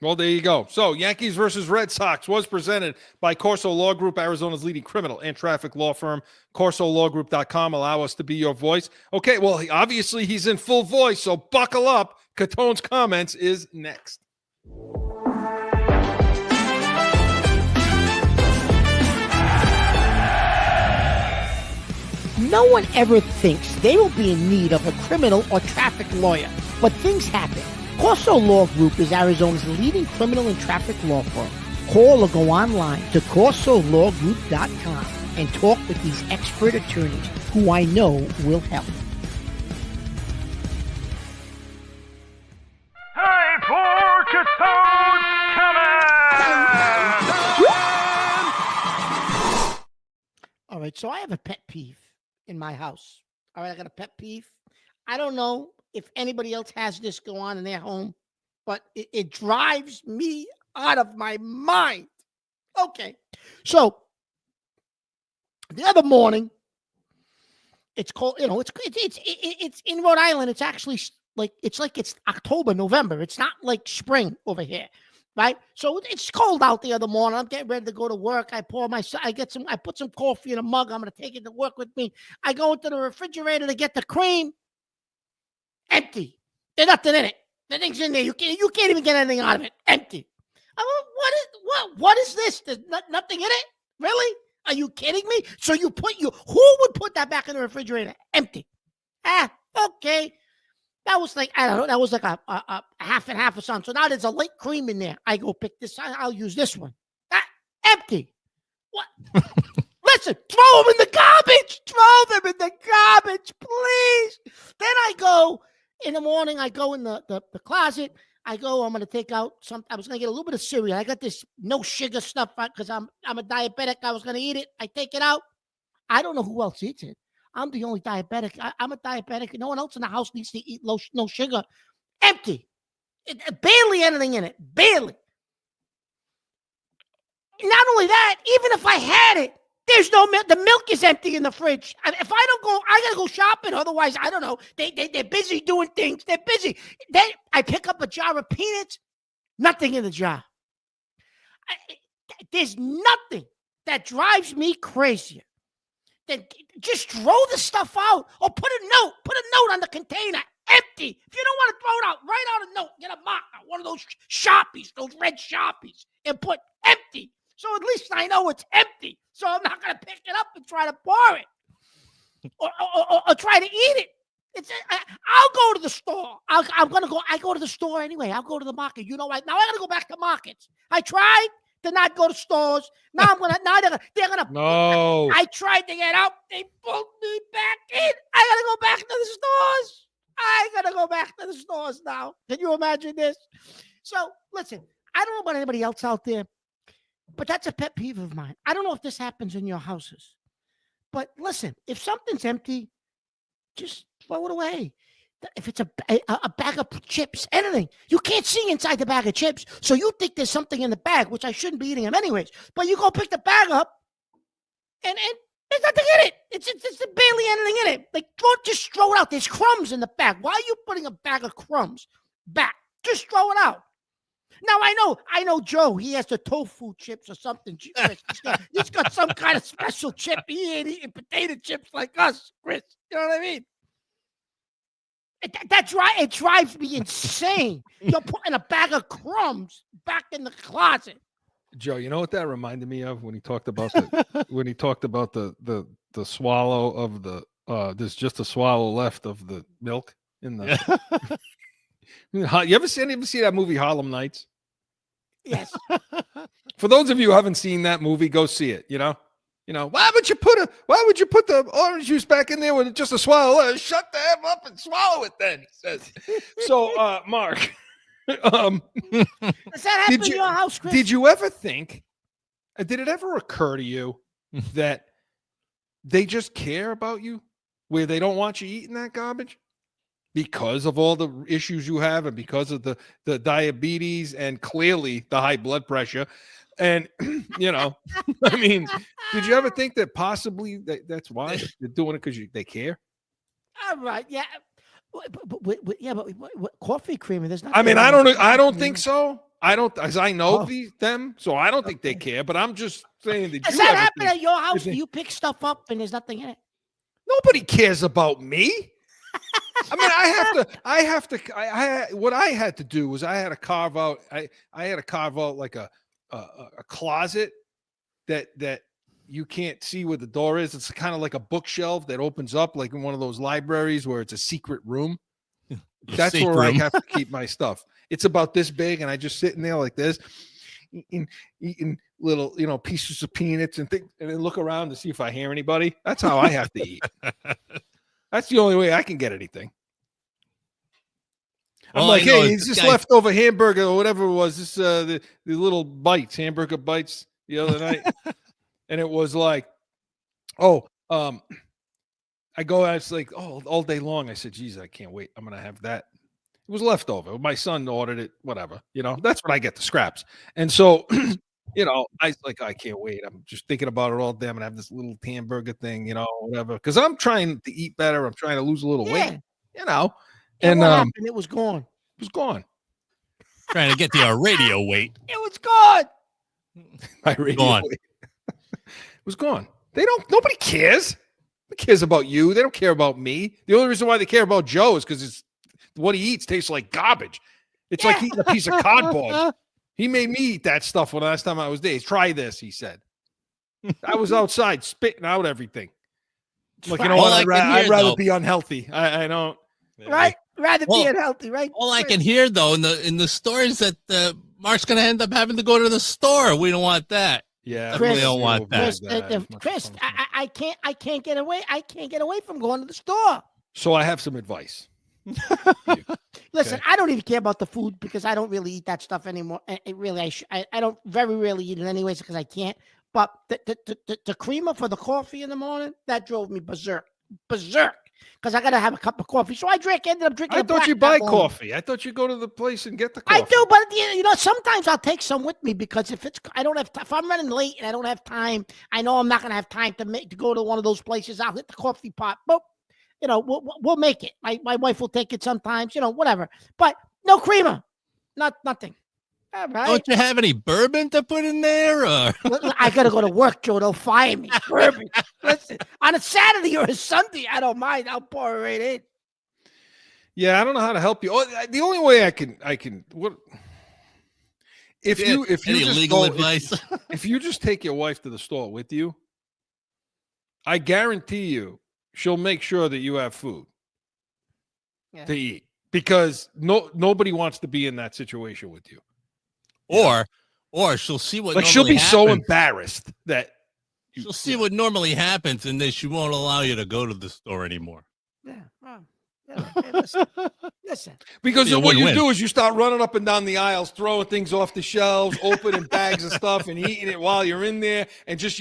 Well, there you go. So Yankees versus Red Sox was presented by CORSO Law Group, Arizona's leading criminal and traffic law firm. CORSOLawGroup.com. Allow us to be your voice. Okay, well, obviously he's in full voice, so buckle up. Catone's comments is next. No one ever thinks they will be in need of a criminal or traffic lawyer, but things happen. CORSO Law Group is Arizona's leading criminal and traffic law firm. Call or go online to CORSOLawGroup.com and talk with these expert attorneys who I know will help. Time for Catone's comments! All right, so I have a pet peeve in my house. All right, I got a pet peeve. I don't know if anybody else has this go on in their home, but it drives me out of my mind. Okay, so the other morning, it's cold. You know, it's in Rhode Island. It's actually it's October, November. It's not like spring over here, right? So it's cold out the other morning. I'm getting ready to go to work. I put some coffee in a mug. I'm going to take it to work with me. I go into the refrigerator to get the cream. Empty. There's nothing in it. Nothing's in there. You can't even get anything out of it. Empty. What is this? There's nothing in it? Really? Are you kidding me? So who would put that back in the refrigerator? Empty. Okay. That was like, I don't know, that was like a half and half or something. So now there's a light cream in there. I go pick this. I'll use this one. Empty. What? Listen, throw them in the garbage. Throw them in the garbage, please. Then I go, in the morning, I go in the closet. I'm going to take out I was going to get a little bit of cereal. I got this no sugar stuff because I'm a diabetic. I was going to eat it. I take it out. I don't know who else eats it. I'm the only diabetic. I'm a diabetic. No one else in the house needs to eat no sugar. Empty. Barely anything in it. Barely. Not only that, even if I had it, there's no milk. The milk is empty in the fridge. If I don't go, I got to go shopping. Otherwise, I don't know. They're busy doing things. They're busy. Then I pick up a jar of peanuts. Nothing in the jar. There's nothing that drives me crazier. Then just throw the stuff out or put a note on the container. Empty. If you don't want to throw it out, write out a note. Get a marker, one of those Sharpies, those red Sharpies, and put empty. So at least I know it's empty. So I'm not going to pick it up and try to pour it or try to eat it. I'll go to the store. I go to the store anyway. I'll go to the market. You know what? Now I got to go back to markets. I tried to not go to stores. Now they're gonna. No. I tried to get out. They pulled me back in. I gotta go back to the stores. I gotta go back to the stores now. Can you imagine this? So listen, I don't know about anybody else out there, but that's a pet peeve of mine. I don't know if this happens in your houses, but listen, if something's empty, just throw it away. If it's a bag of chips, anything, you can't see inside the bag of chips, so you think there's something in the bag, which I shouldn't be eating them anyways. But you go pick the bag up, and there's nothing in it. It's barely anything in it. Like, just throw it out. There's crumbs in the bag. Why are you putting a bag of crumbs back? Just throw it out. Now I know Joe. He has the tofu chips or something. He's got some kind of special chip. He ain't eating potato chips like us, Chris. You know what I mean? It drives me insane. You're putting a bag of crumbs back in the closet. Joe, you know what that reminded me of when he talked about the swallow of the there's just a swallow left of the milk in the. You ever see that movie Harlem Nights? Yes. For those of you who haven't seen that movie, go see it. Why would you put the orange juice back in there with just a swallow? Shut the F up and swallow it then, he says. So, Mark, does that happen in your house, Chris? Did you ever think, did it ever occur to you that they just care about you where they don't want you eating that garbage? Because of all the issues you have and because of the diabetes and clearly the high blood pressure. And, I mean, did you ever think that possibly that's why they're doing it because they care? All right. Yeah. But coffee creamer, there's not. I mean, I don't think so. I don't, as I know them, so I don't think they care, but I'm just saying that. Does that happen at your house? You pick stuff up and there's nothing in it? Nobody cares about me. I mean, what I had to do was I had to carve out like a closet that you can't see where the door is. It's kind of like a bookshelf that opens up like in one of those libraries where it's a secret room. That's where I have to keep my stuff. It's about this big, and I just sit in there like this, eating little, pieces of peanuts and then look around to see if I hear anybody. That's how I have to eat. That's the only way I can get anything. I'm like, hey, it's this leftover hamburger or whatever it was. This the little bites, hamburger bites the other night, and it was like, I go out. It's like, all day long. I said, geez, I can't wait. I'm gonna have that. It was leftover. My son ordered it. Whatever, That's when I get the scraps. And so, I was like, I can't wait. I'm just thinking about it all day. I'm gonna have this little hamburger thing, whatever. Because I'm trying to eat better. I'm trying to lose a little weight, And what happened? It was gone. It was gone. Trying to get to your radio weight. It was gone. My radio weight. It was gone. Nobody cares. Nobody cares about you. They don't care about me. The only reason why they care about Joe is because what he eats tastes like garbage. It's like eating a piece of cardboard. He made me eat that stuff when the last time I was there. Try this, he said. I was outside spitting out everything. Like, I'd rather be unhealthy. I don't. Right? Rather be unhealthy, right? All I can hear, though, in the store is that Mark's going to end up having to go to the store. We don't want that. Yeah, we don't want that. Chris, I can't get away. I can't get away from going to the store. So I have some advice. Listen, I don't even care about the food because I don't really eat that stuff anymore. I don't very rarely eat it anyways because I can't. But the creamer for the coffee in the morning, that drove me berserk. Because I got to have a cup of coffee. So I ended up drinking. I thought you buy coffee. I thought you go to the place and get the coffee. I do, but sometimes I'll take some with me because if I'm running late and I don't have time, I know I'm not going to have time to go to one of those places. I'll hit the coffee pot. But we'll make it. My wife will take it sometimes. Whatever. But no creamer, nothing. All right. Don't you have any bourbon to put in there? Or? I got to go to work, Joe. They'll fire me. Bourbon. Listen, on a Saturday or a Sunday, I don't mind. I'll pour it right in. Yeah, I don't know how to help you. The only way I can what if you just legal advice? If you just take your wife to the store with you, I guarantee you she'll make sure that you have food to eat because nobody wants to be in that situation with you. Or she'll see what like she'll be happens. So embarrassed that she'll see what normally happens, and then she won't allow you to go to the store anymore. Yeah. Listen. Because what you do is you start running up and down the aisles, throwing things off the shelves, opening bags of stuff, and eating it while you're in there, and just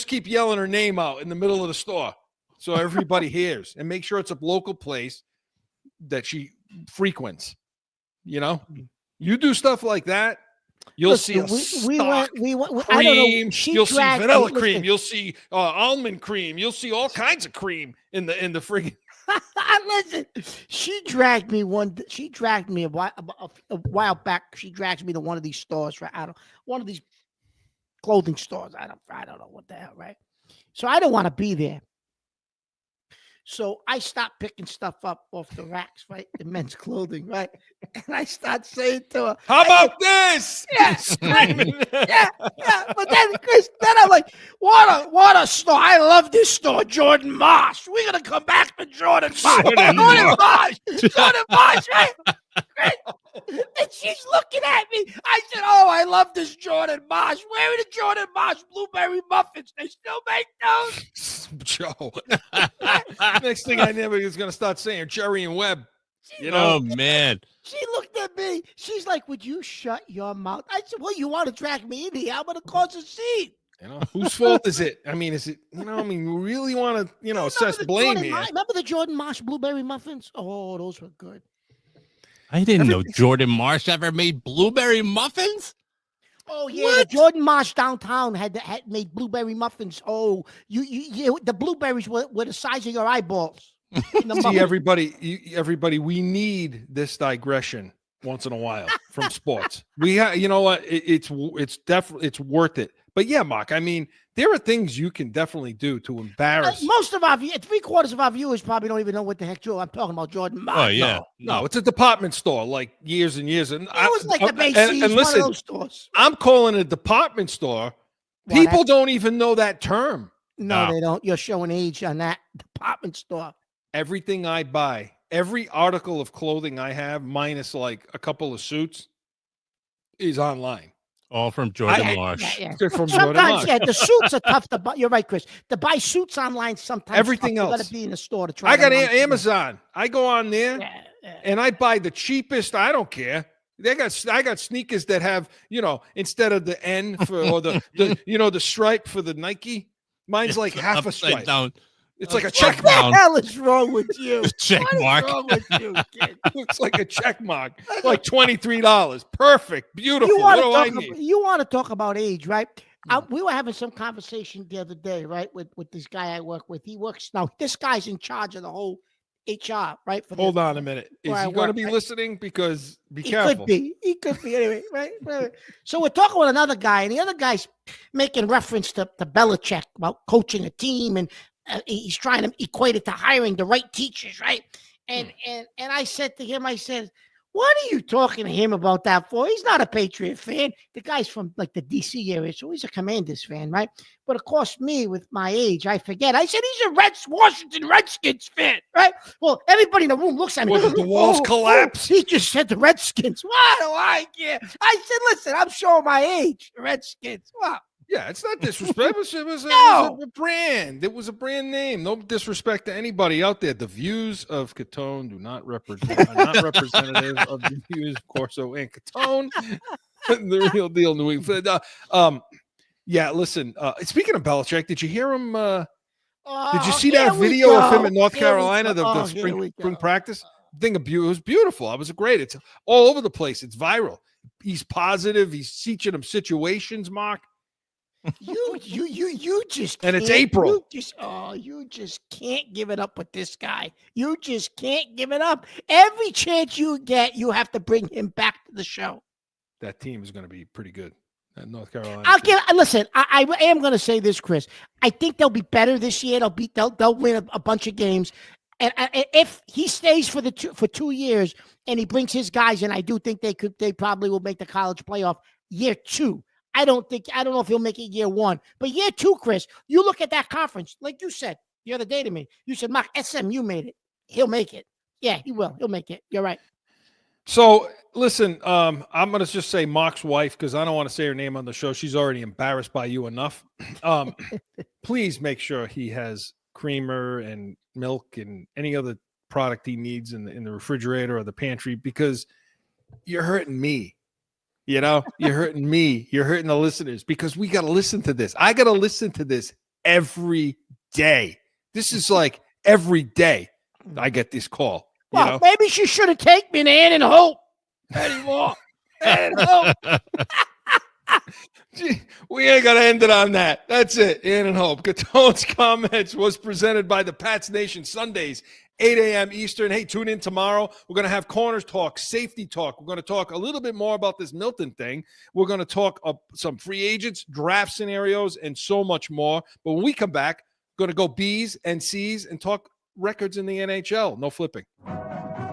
keep yelling her name out in the middle of the store. so everybody hears, and make sure it's a local place that she frequents. You know, you do stuff like that, you'll see a stock went, cream. I don't know. You'll see vanilla cream. You'll see almond cream. You'll see all kinds of cream in the friggin'. Listen, she dragged me a while back. She dragged me to one of these stores, right? One of these clothing stores. I don't know what the hell, right? So I don't want to be there. So I stopped picking stuff up off the racks, right? The men's clothing, right? And I start saying to her, "How about this?" Yeah, screaming. yeah. But then, Chris, I'm like, what a store! I love this store, Jordan Marsh. We're gonna come back to Jordan Marsh. Jordan Marsh, right? And she's looking at me. I said, "Oh, I love this Jordan Marsh. Where are the Jordan Marsh blueberry muffins? They still make those?" Joe. Next thing I know, he's going to start saying Jerry and Webb. You know? Oh, man. She looked at me. She's like, "Would you shut your mouth?" I said, "Well, you want to drag me in here? I'm going to cause a scene." You know, whose fault is it? I mean, is it, you know, I mean, we really want to, assess blame here. Remember the Jordan Marsh blueberry muffins? Oh, those were good. I didn't know Jordan Marsh ever made blueberry muffins. Oh yeah, the Jordan Marsh downtown had made blueberry muffins. Oh, you the blueberries were the size of your eyeballs. See, everybody, we need this digression once in a while from sports. You know what? It's definitely worth it. But yeah, Mark, I mean, there are things you can definitely do to embarrass. Most of our 3/4 of our viewers probably don't even know what the heck I'm talking about. Jordan Marsh. Oh yeah, no, it's a department store like years and years. And it was like a Macy's, and listen, one of those stores. I'm calling it a department store. People don't even know that term. No, they don't. You're showing age on that department store. Everything I buy, every article of clothing I have, minus like a couple of suits, is online. All from Jordan Marsh. Yeah. From Sometimes, Jordan Marsh. the suits are tough to buy. You're right, Chris. To buy suits online, sometimes everything else got to be in the store to try. I got Amazon. I go on there yeah. and I buy the cheapest. I don't care. I got sneakers that have, instead of the N for or the stripe for the Nike, mine's like half a stripe. Down. It's like a check mark. What the hell is wrong with you? Check mark. What's wrong with you, kid? Looks like a check mark. Like $23. Perfect. Beautiful. What do I need? You want to talk about age, right? We were having some conversation the other day, right, with this guy I work with. He works now. This guy's in charge of the whole HR, right? Hold on a minute. Is he going to be listening? Because be careful. He could be anyway, right? So we're talking with another guy, and the other guy's making reference to Belichick about coaching a team, and he's trying to equate it to hiring the right teachers, right? And I said to him, I said, "What are you talking to him about that for? He's not a Patriot fan. The guy's from like the DC area, so he's a Commanders fan, right? But of course, me with my age, I forget. I said he's a Washington Redskins fan, right? Well, everybody in the room looks at me. Did the walls collapse? He just said the Redskins. Why do I care? I said, listen, I'm showing my age. The Redskins. Wow. Yeah, it's not disrespect. It was a brand. It was a brand name. No disrespect to anybody out there. The views of Catone are not representative of the views of Corso and Catone, the real deal New England. Yeah, listen. Speaking of Belichick, did you hear him? Did you see that video of him in North Carolina, the spring practice? It was beautiful. It was great. It's all over the place. It's viral. He's positive. He's teaching them situations, Mark. You just and it's April. You just can't give it up with this guy. You just can't give it up. Every chance you get, you have to bring him back to the show. That team is going to be pretty good at North Carolina. Listen. I am going to say this, Chris. I think they'll be better this year. They'll win a bunch of games. And if he stays for 2 years and he brings his guys in, I do think they probably will make the college playoff year 2. I don't know if he'll make it year 1, but year 2, Chris, you look at that conference, like you said the other day to me, you said, Mark, SMU made it. He'll make it. Yeah, he will. He'll make it. You're right. So listen, I'm going to just say Mark's wife, because I don't want to say her name on the show. She's already embarrassed by you enough. Please make sure he has creamer and milk and any other product he needs in the refrigerator or the pantry, because you're hurting me. You're hurting me. You're hurting the listeners, because we got to listen to this. I got to listen to this every day. This is like every day I get this call. Well, you know? maybe she should have taken me to Ann and Hope anymore. Ann and Hope. Gee, we ain't gonna end it on that. That's it. Ann and Hope. Catone's comments was presented by the Pats Nation Sundays, 8 a.m. Eastern. Hey, tune in tomorrow. We're gonna have corners talk, safety talk. We're gonna talk a little bit more about this Milton thing. We're gonna talk some free agents, draft scenarios, and so much more. But when we come back, we're gonna go B's and C's and talk records in the NHL. No flipping.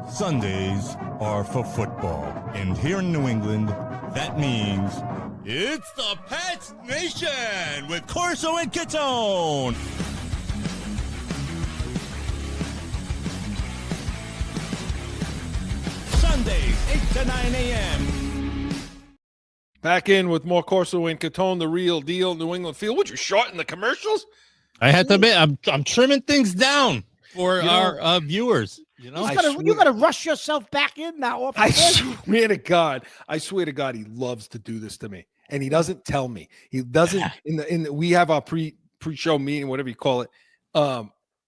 Sundays are for football. And here in New England, that means it's the Pats Nation with Corso and Catone. Sundays, 8 to 9 a.m. Back in with more Corso and Catone, the real deal, New England Field. Would you shorten the commercials? I had to admit, I'm trimming things down for our viewers. You know, You gotta rush yourself back in now. I swear to God, he loves to do this to me, and he doesn't tell me. He doesn't. We have our pre-show meeting, whatever you call it,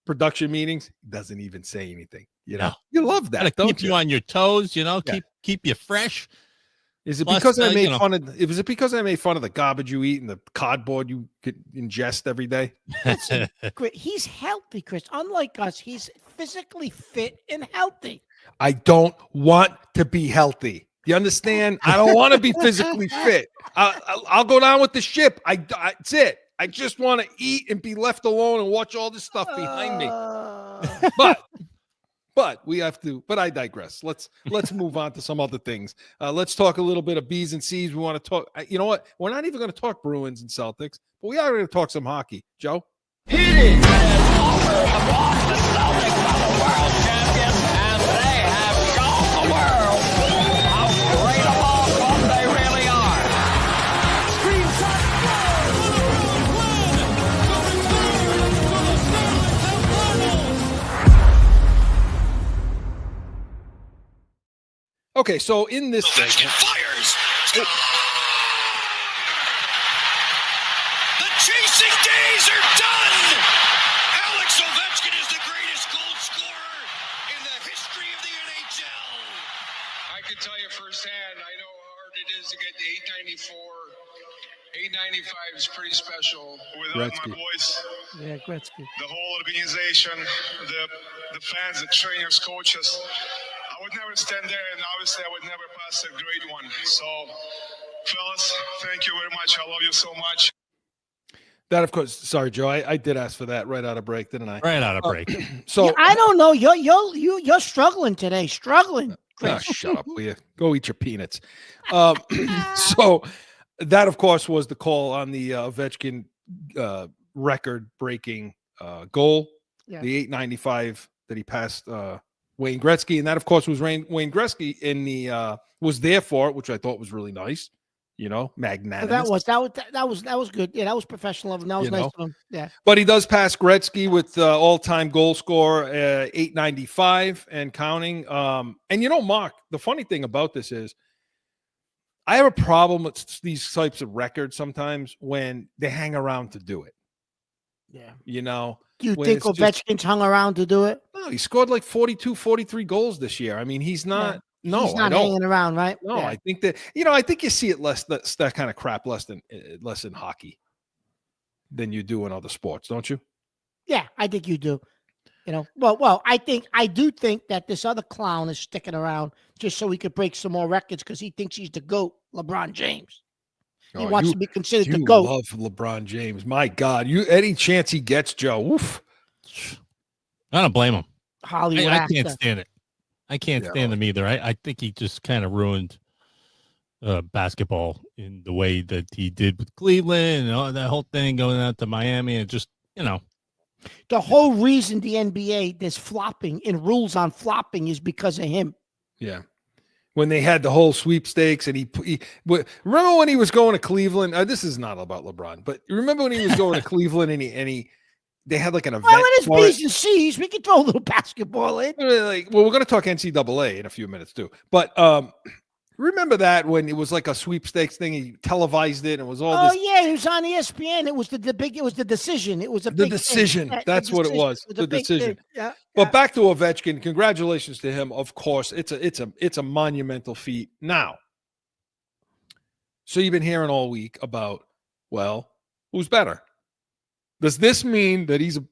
production meetings. He doesn't even say anything. You know, you love that. Gotta keep you on your toes. You know, keep you fresh. Is it because I made fun of? Is it because I made fun of the garbage you eat and the cardboard you could ingest every day? Listen, he's healthy, Chris. Unlike us, he's physically fit and healthy. I don't want to be healthy. You understand? I don't want to be physically fit. I'll go down with the ship. That's it. I just want to eat and be left alone and watch all this stuff behind me. But we have to. But I digress. Let's move on to some other things. Let's talk a little bit of B's and C's. We want to talk. You know what? We're not even going to talk Bruins and Celtics, but we are going to talk some hockey. Joe. Hit it! The Celtics are the world champions, and they have shown the world how great a ball club they really are. Screen shot. Okay, so in this segment, fires. The chasing days are done. Alex Ovechkin is the greatest goal scorer in the history of the NHL. I can tell you firsthand, I know how hard it is to get to 894. 895 is pretty special. Without Gretzky. my boys, Yeah, Gretzky. the whole organization, the fans, the trainers, coaches, I would never stand there, and obviously I would never pass a great one. So, fellas, thank you very much. I love you so much. that of course. Sorry, Joe. I did ask for that right out of break, didn't I? right out of break. So Yeah, I don't know. You're struggling today. Struggling. Oh, shut up, will you? Go eat your peanuts. So that, of course, was the call on the Ovechkin record-breaking goal, the 895 that he passed Wayne Gretzky, and that, of course, was Wayne Gretzky in the was there for it, which I thought was really nice. You know, magnanimous. That was good. Yeah, that was professional of him. That was nice of him. Yeah. But he does pass Gretzky with all-time goal score 895 and counting. And you know, Mark, the funny thing about this is I have a problem with these types of records sometimes when they hang around to do it. Yeah. You know, do you think Ovechkin's hung around to do it? No, he scored like 42, 43 goals this year. I mean, he's not. Yeah. No, he's not hanging around, right? No, yeah. I think that I think you see it less that kind of crap less in hockey than you do in other sports, don't you? Yeah, I think you do. You know, well, I do think that this other clown is sticking around just so he could break some more records because he thinks he's the GOAT, LeBron James. He wants to be considered the GOAT. You love LeBron James. My God, any chance he gets, Joe. Oof. I don't blame him. Hollywood I can't stand it. I can't stand him either. I think he just kind of ruined basketball in the way that he did with Cleveland and all that whole thing going out to Miami and just, you know. The whole reason the NBA there's flopping and rules on flopping is because of him. Yeah. When they had the whole sweepstakes and he remember when he was going to Cleveland? This is not about LeBron, but remember when he was going to Cleveland and they had like an event. Well, it is B's and C's. We can throw a little basketball in. Well, we're going to talk NCAA in a few minutes too. But Remember that when it was like a sweepstakes thing, he televised it, and it was all Oh this. yeah, he was on ESPN. It was the big. It was the decision. It was a The big decision. thing. That's what it was. It The a big decision. thing. Yeah. But back to Ovechkin. Congratulations to him. Of course, it's a monumental feat. Now, so you've been hearing all week about, well, who's better? Does this mean that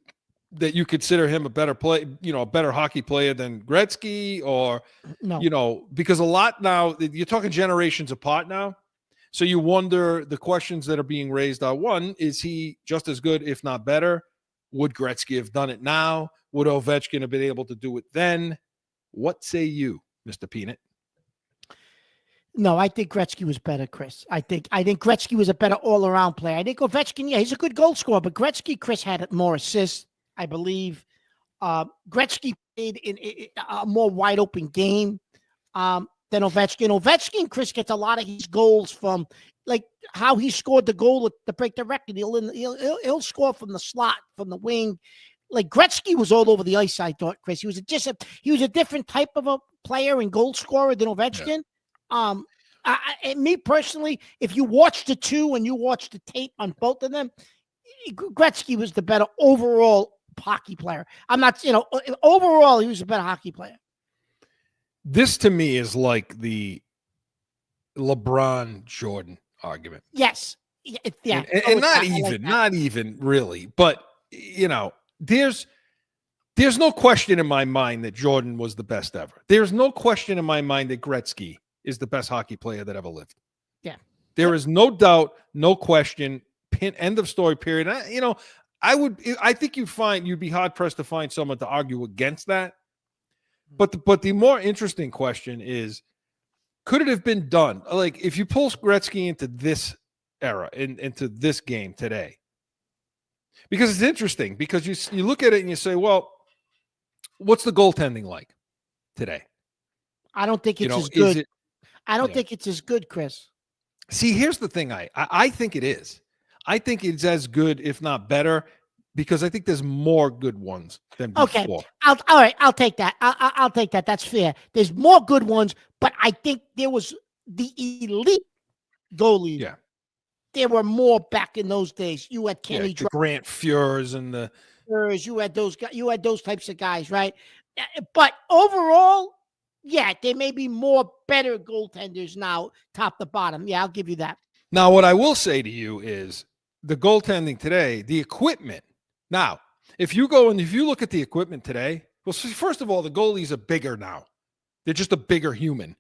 that you consider him a better a better hockey player than Gretzky, or no? Because a lot now you're talking generations apart now. So you wonder, the questions that are being raised are, one, is he just as good, if not better? Would Gretzky have done it now? Would Ovechkin have been able to do it then? What say you, Mr. Peanut? No, I think Gretzky was better, Chris. I think Gretzky was a better all-around player. I think Ovechkin, yeah, he's a good goal scorer, but Gretzky, Chris, had more assists, I believe. Gretzky played in a more wide-open game than Ovechkin. Ovechkin, Chris, gets a lot of his goals from like how he scored the goal to break the record. He'll score from the slot, from the wing. Like Gretzky was all over the ice, I thought, Chris. He was a different type of a player and goal scorer than Ovechkin. Yeah. Me personally, if you watch the two and you watch the tape on both of them, Gretzky was the better overall hockey player. I'm not, overall, he was a better hockey player. This to me is like the LeBron Jordan argument. Yes. Yeah. And not even really, but there's no question in my mind that Jordan was the best ever. There's no question in my mind that Gretzky is the best hockey player that ever lived. Yeah. There is no doubt, no question, end of story, period. I think you'd be hard pressed to find someone to argue against that. But the more interesting question is, could it have been done? Like, if you pull Gretzky into this era, into this game today, because it's interesting, because you look at it and you say, well, what's the goaltending like today? I don't think it's as good. I don't think it's as good, Chris. See, here's the thing. I think it is. I think it's as good, if not better, because I think there's more good ones than before. Okay. All right. I'll take that. I'll take that. That's fair. There's more good ones, but I think there was the elite goalies. Yeah. There were more back in those days. You had Kenny the Grant Fures and the you had those guys. You had those types of guys, right? But overall, yeah, there may be more better goaltenders now, top to bottom. Yeah, I'll give you that. Now, what I will say to you is the goaltending today, the equipment. Now, if you look at the equipment today, well, first of all, the goalies are bigger now. They're just a bigger human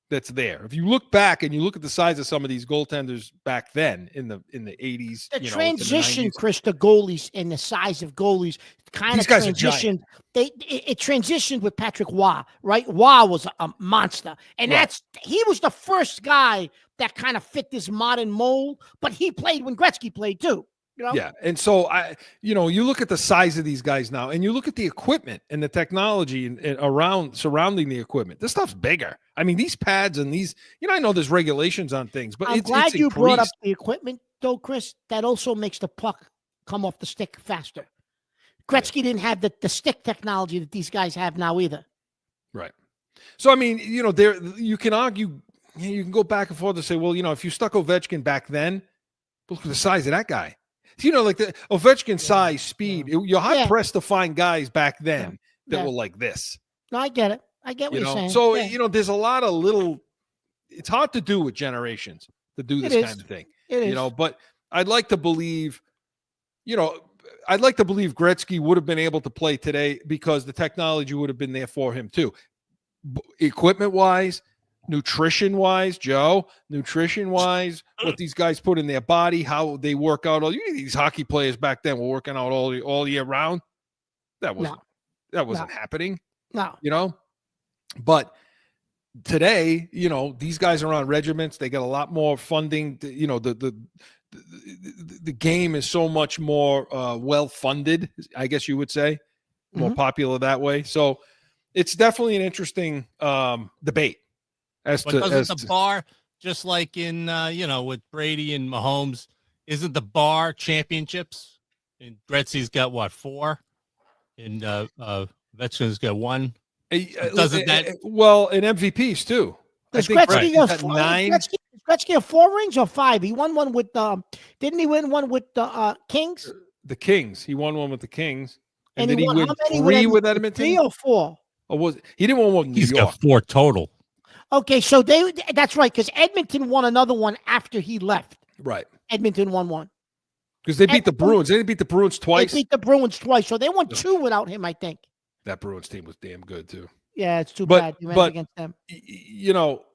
that's there. If you look back and you look at the size of some of these goaltenders back then in the 80s, the transition, Chris, the goalies and the size of goalies kind of transitioned. It transitioned with Patrick Waugh, right? Waugh was a monster, and he was the first guy that kind of fit this modern mold. But he played when Gretzky played too. Yeah. And so you look at the size of these guys now, and you look at the equipment and the technology and surrounding the equipment. This stuff's bigger. I mean, these pads and these, I know there's regulations on things, but I'm glad you brought up the equipment though, Chris. That also makes the puck come off the stick faster. Gretzky didn't have the stick technology that these guys have now either. Right. So, I mean, you can argue, you can go back and forth and say, well, if you stuck Ovechkin back then, look at the size of that guy. Like the Ovechkin size, speed, you're hard pressed to find guys back then that were like this. No, I get it. I get what you're saying. So, there's a lot of it's hard to do with generations to do this kind of thing. It is. But I'd like to believe, Gretzky would have been able to play today because the technology would have been there for him too. Equipment wise, nutrition wise, what these guys put in their body, how they work out. These hockey players back then were working out all year round. That wasn't happening. No. But today, these guys are on regiments. They got a lot more funding. The game is so much more well funded, I guess you would say, more popular that way. So it's definitely an interesting debate. The bar, just like in with Brady and Mahomes, isn't the bar championships? And Gretzky's got 4, and Ovechkin's got 1. Doesn't that and MVPs too? Does think Gretzky go Gretzky's at 9. Gretzky have 4 rings or 5? He won one with didn't he win one with the Kings? The Kings. He won one with the Kings. And did he he won win how many 3 with Edmonton? 3 or 4? Or was he didn't win one with New He's York? got 4 total. Okay, so that's right, because Edmonton won another one after he left. Right. Edmonton won one. Because they beat the Bruins. They beat the Bruins twice. They beat the Bruins twice, so they won 2 without him, I think. That Bruins team was damn good too. Yeah, it's too bad you ran against them.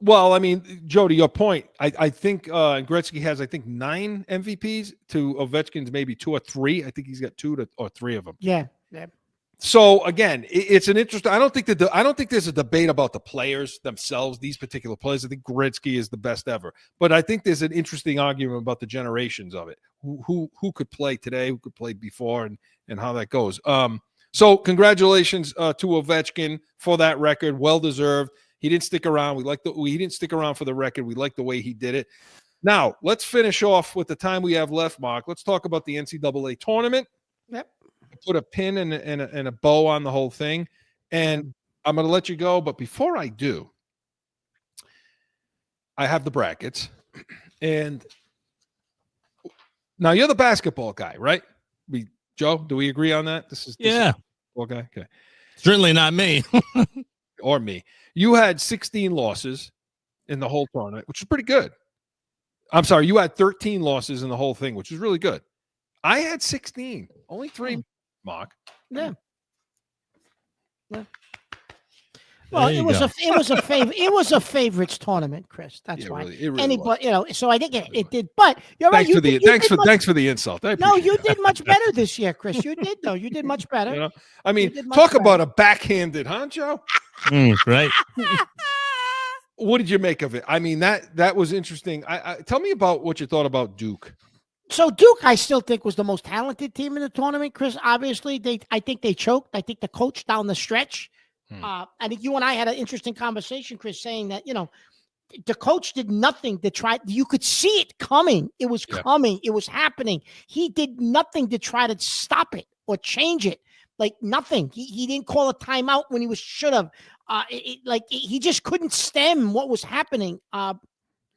Well, I mean, Joe, to your point, I think Gretzky has, 9 MVPs to Ovechkin's maybe 2 or 3. I think he's got 2 or 3 of them. Yeah. So again, it's an interesting. I don't think there's a debate about the players themselves. These particular players. I think Gretzky is the best ever. But I think there's an interesting argument about the generations of it. Who could play today? Who could play before? And how that goes. So congratulations to Ovechkin for that record. Well deserved. He didn't stick around. He didn't stick around for the record. We like the way he did it. Now let's finish off with the time we have left, Mark. Let's talk about the NCAA tournament. Yep. Put a pin and a bow on the whole thing. And I'm going to let you go. But before I do, I have the brackets. And now you're the basketball guy, right? Joe, do we agree on that? This is okay. Certainly not me. Or me. You had 16 losses in the whole tournament, which is pretty good. I'm sorry, you had 13 losses in the whole thing, which is really good. I had 16. Only 3, Mark. Yeah. Well, it was a favorites tournament, Chris. That's why. Really, it really anybody, so I think it did. But you're right. Thanks for the insult. No, you did much better this year, Chris. You did though. You did much better. I mean, talk about a backhanded, huh, Joe? Right. What did you make of it? I mean, that was interesting. Tell me about what you thought about Duke. So Duke, I still think, was the most talented team in the tournament, Chris. Obviously, I think they choked. I think the coach down the stretch. I think you and I had an interesting conversation, Chris, saying that, the coach did nothing to try. You could see it coming. It was coming. It was happening. He did nothing to try to stop it or change it. Like nothing. He didn't call a timeout when he should have. He just couldn't stem what was happening.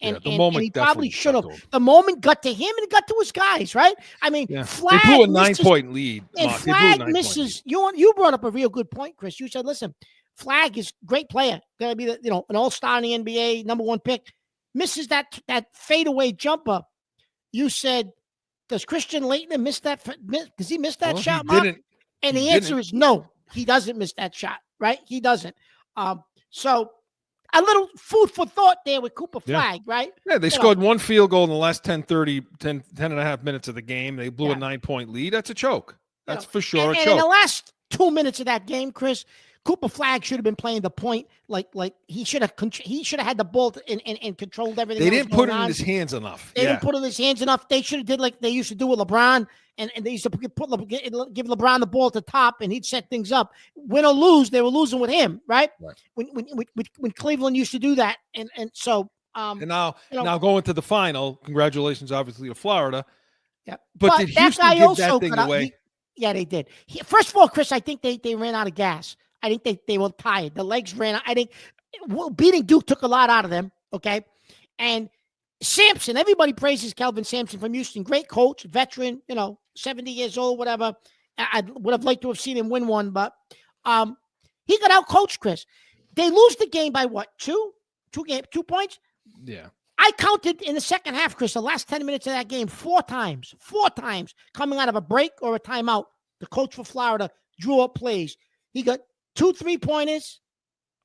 And he probably should have. The moment got to him and it got to his guys, right? I mean, Flag they blew a 9-point lead. And Flag misses. You brought up a real good point, Chris. You said, listen, Flag is a great player. Going to be an all-star in the NBA, number 1 pick. Misses that fadeaway jumper. You said, does Christian Laettner miss that? Does he miss that shot, Mark? And the answer is no. He doesn't miss that shot, right? He doesn't. So a little food for thought there with Cooper Flag, right? Yeah, they scored 1 field goal in the last 10 and a half minutes of the game. They blew a 9-point lead. That's a choke. That's for sure a choke. And in the last 2 minutes of that game, Chris, Cooper Flag should have been playing the point like he should have had the ball and controlled everything. They didn't put it in his hands enough. They didn't put it in his hands enough. They should have did like they used to do with LeBron, and they used to give LeBron the ball at the top, and he'd set things up. Win or lose, they were losing with him, right? When Cleveland used to do that, and so and now going to the final. Congratulations, obviously, to Florida. Yeah, but did Houston give that thing away? They did. First of all, Chris, I think they ran out of gas. I think they were tired. The legs ran out. I think beating Duke took a lot out of them, okay? And Sampson, everybody praises Kelvin Sampson from Houston. Great coach, veteran, 70 years old, whatever. I would have liked to have seen him win one, but he got out-coached, Chris. They lose the game by what, 2 points? Yeah. I counted in the second half, Chris, the last 10 minutes of that game, 4 times coming out of a break or a timeout. The coach for Florida drew up plays. He got 2 3-pointers,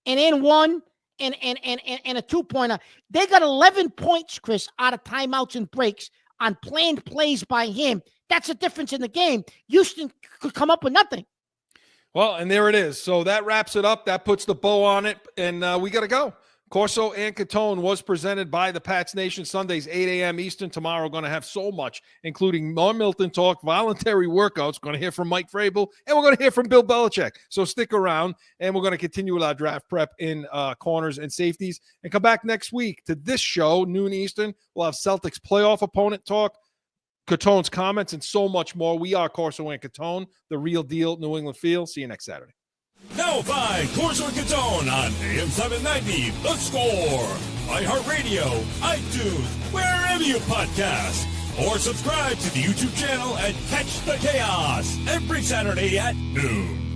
and then 1 and a 2-pointer. They got 11 points, Chris, out of timeouts and breaks on planned plays by him. That's the difference in the game. Houston could come up with nothing. Well, and there it is. So that wraps it up. That puts the bow on it, and we got to go. Corso and Catone was presented by the Pats Nation. Sundays, 8 a.m. Eastern. Tomorrow, going to have so much, including more Milton talk, voluntary workouts. Going to hear from Mike Vrabel, and we're going to hear from Bill Belichick. So stick around, and we're going to continue with our draft prep in corners and safeties. And come back next week to this show, noon Eastern. We'll have Celtics playoff opponent talk, Catone's comments, and so much more. We are Corso and Catone, the real deal New England feel. See you next Saturday. Now find Corso Catone on AM 790, The Score, iHeartRadio, iTunes, wherever you podcast. Or subscribe to the YouTube channel and catch the chaos every Saturday at noon.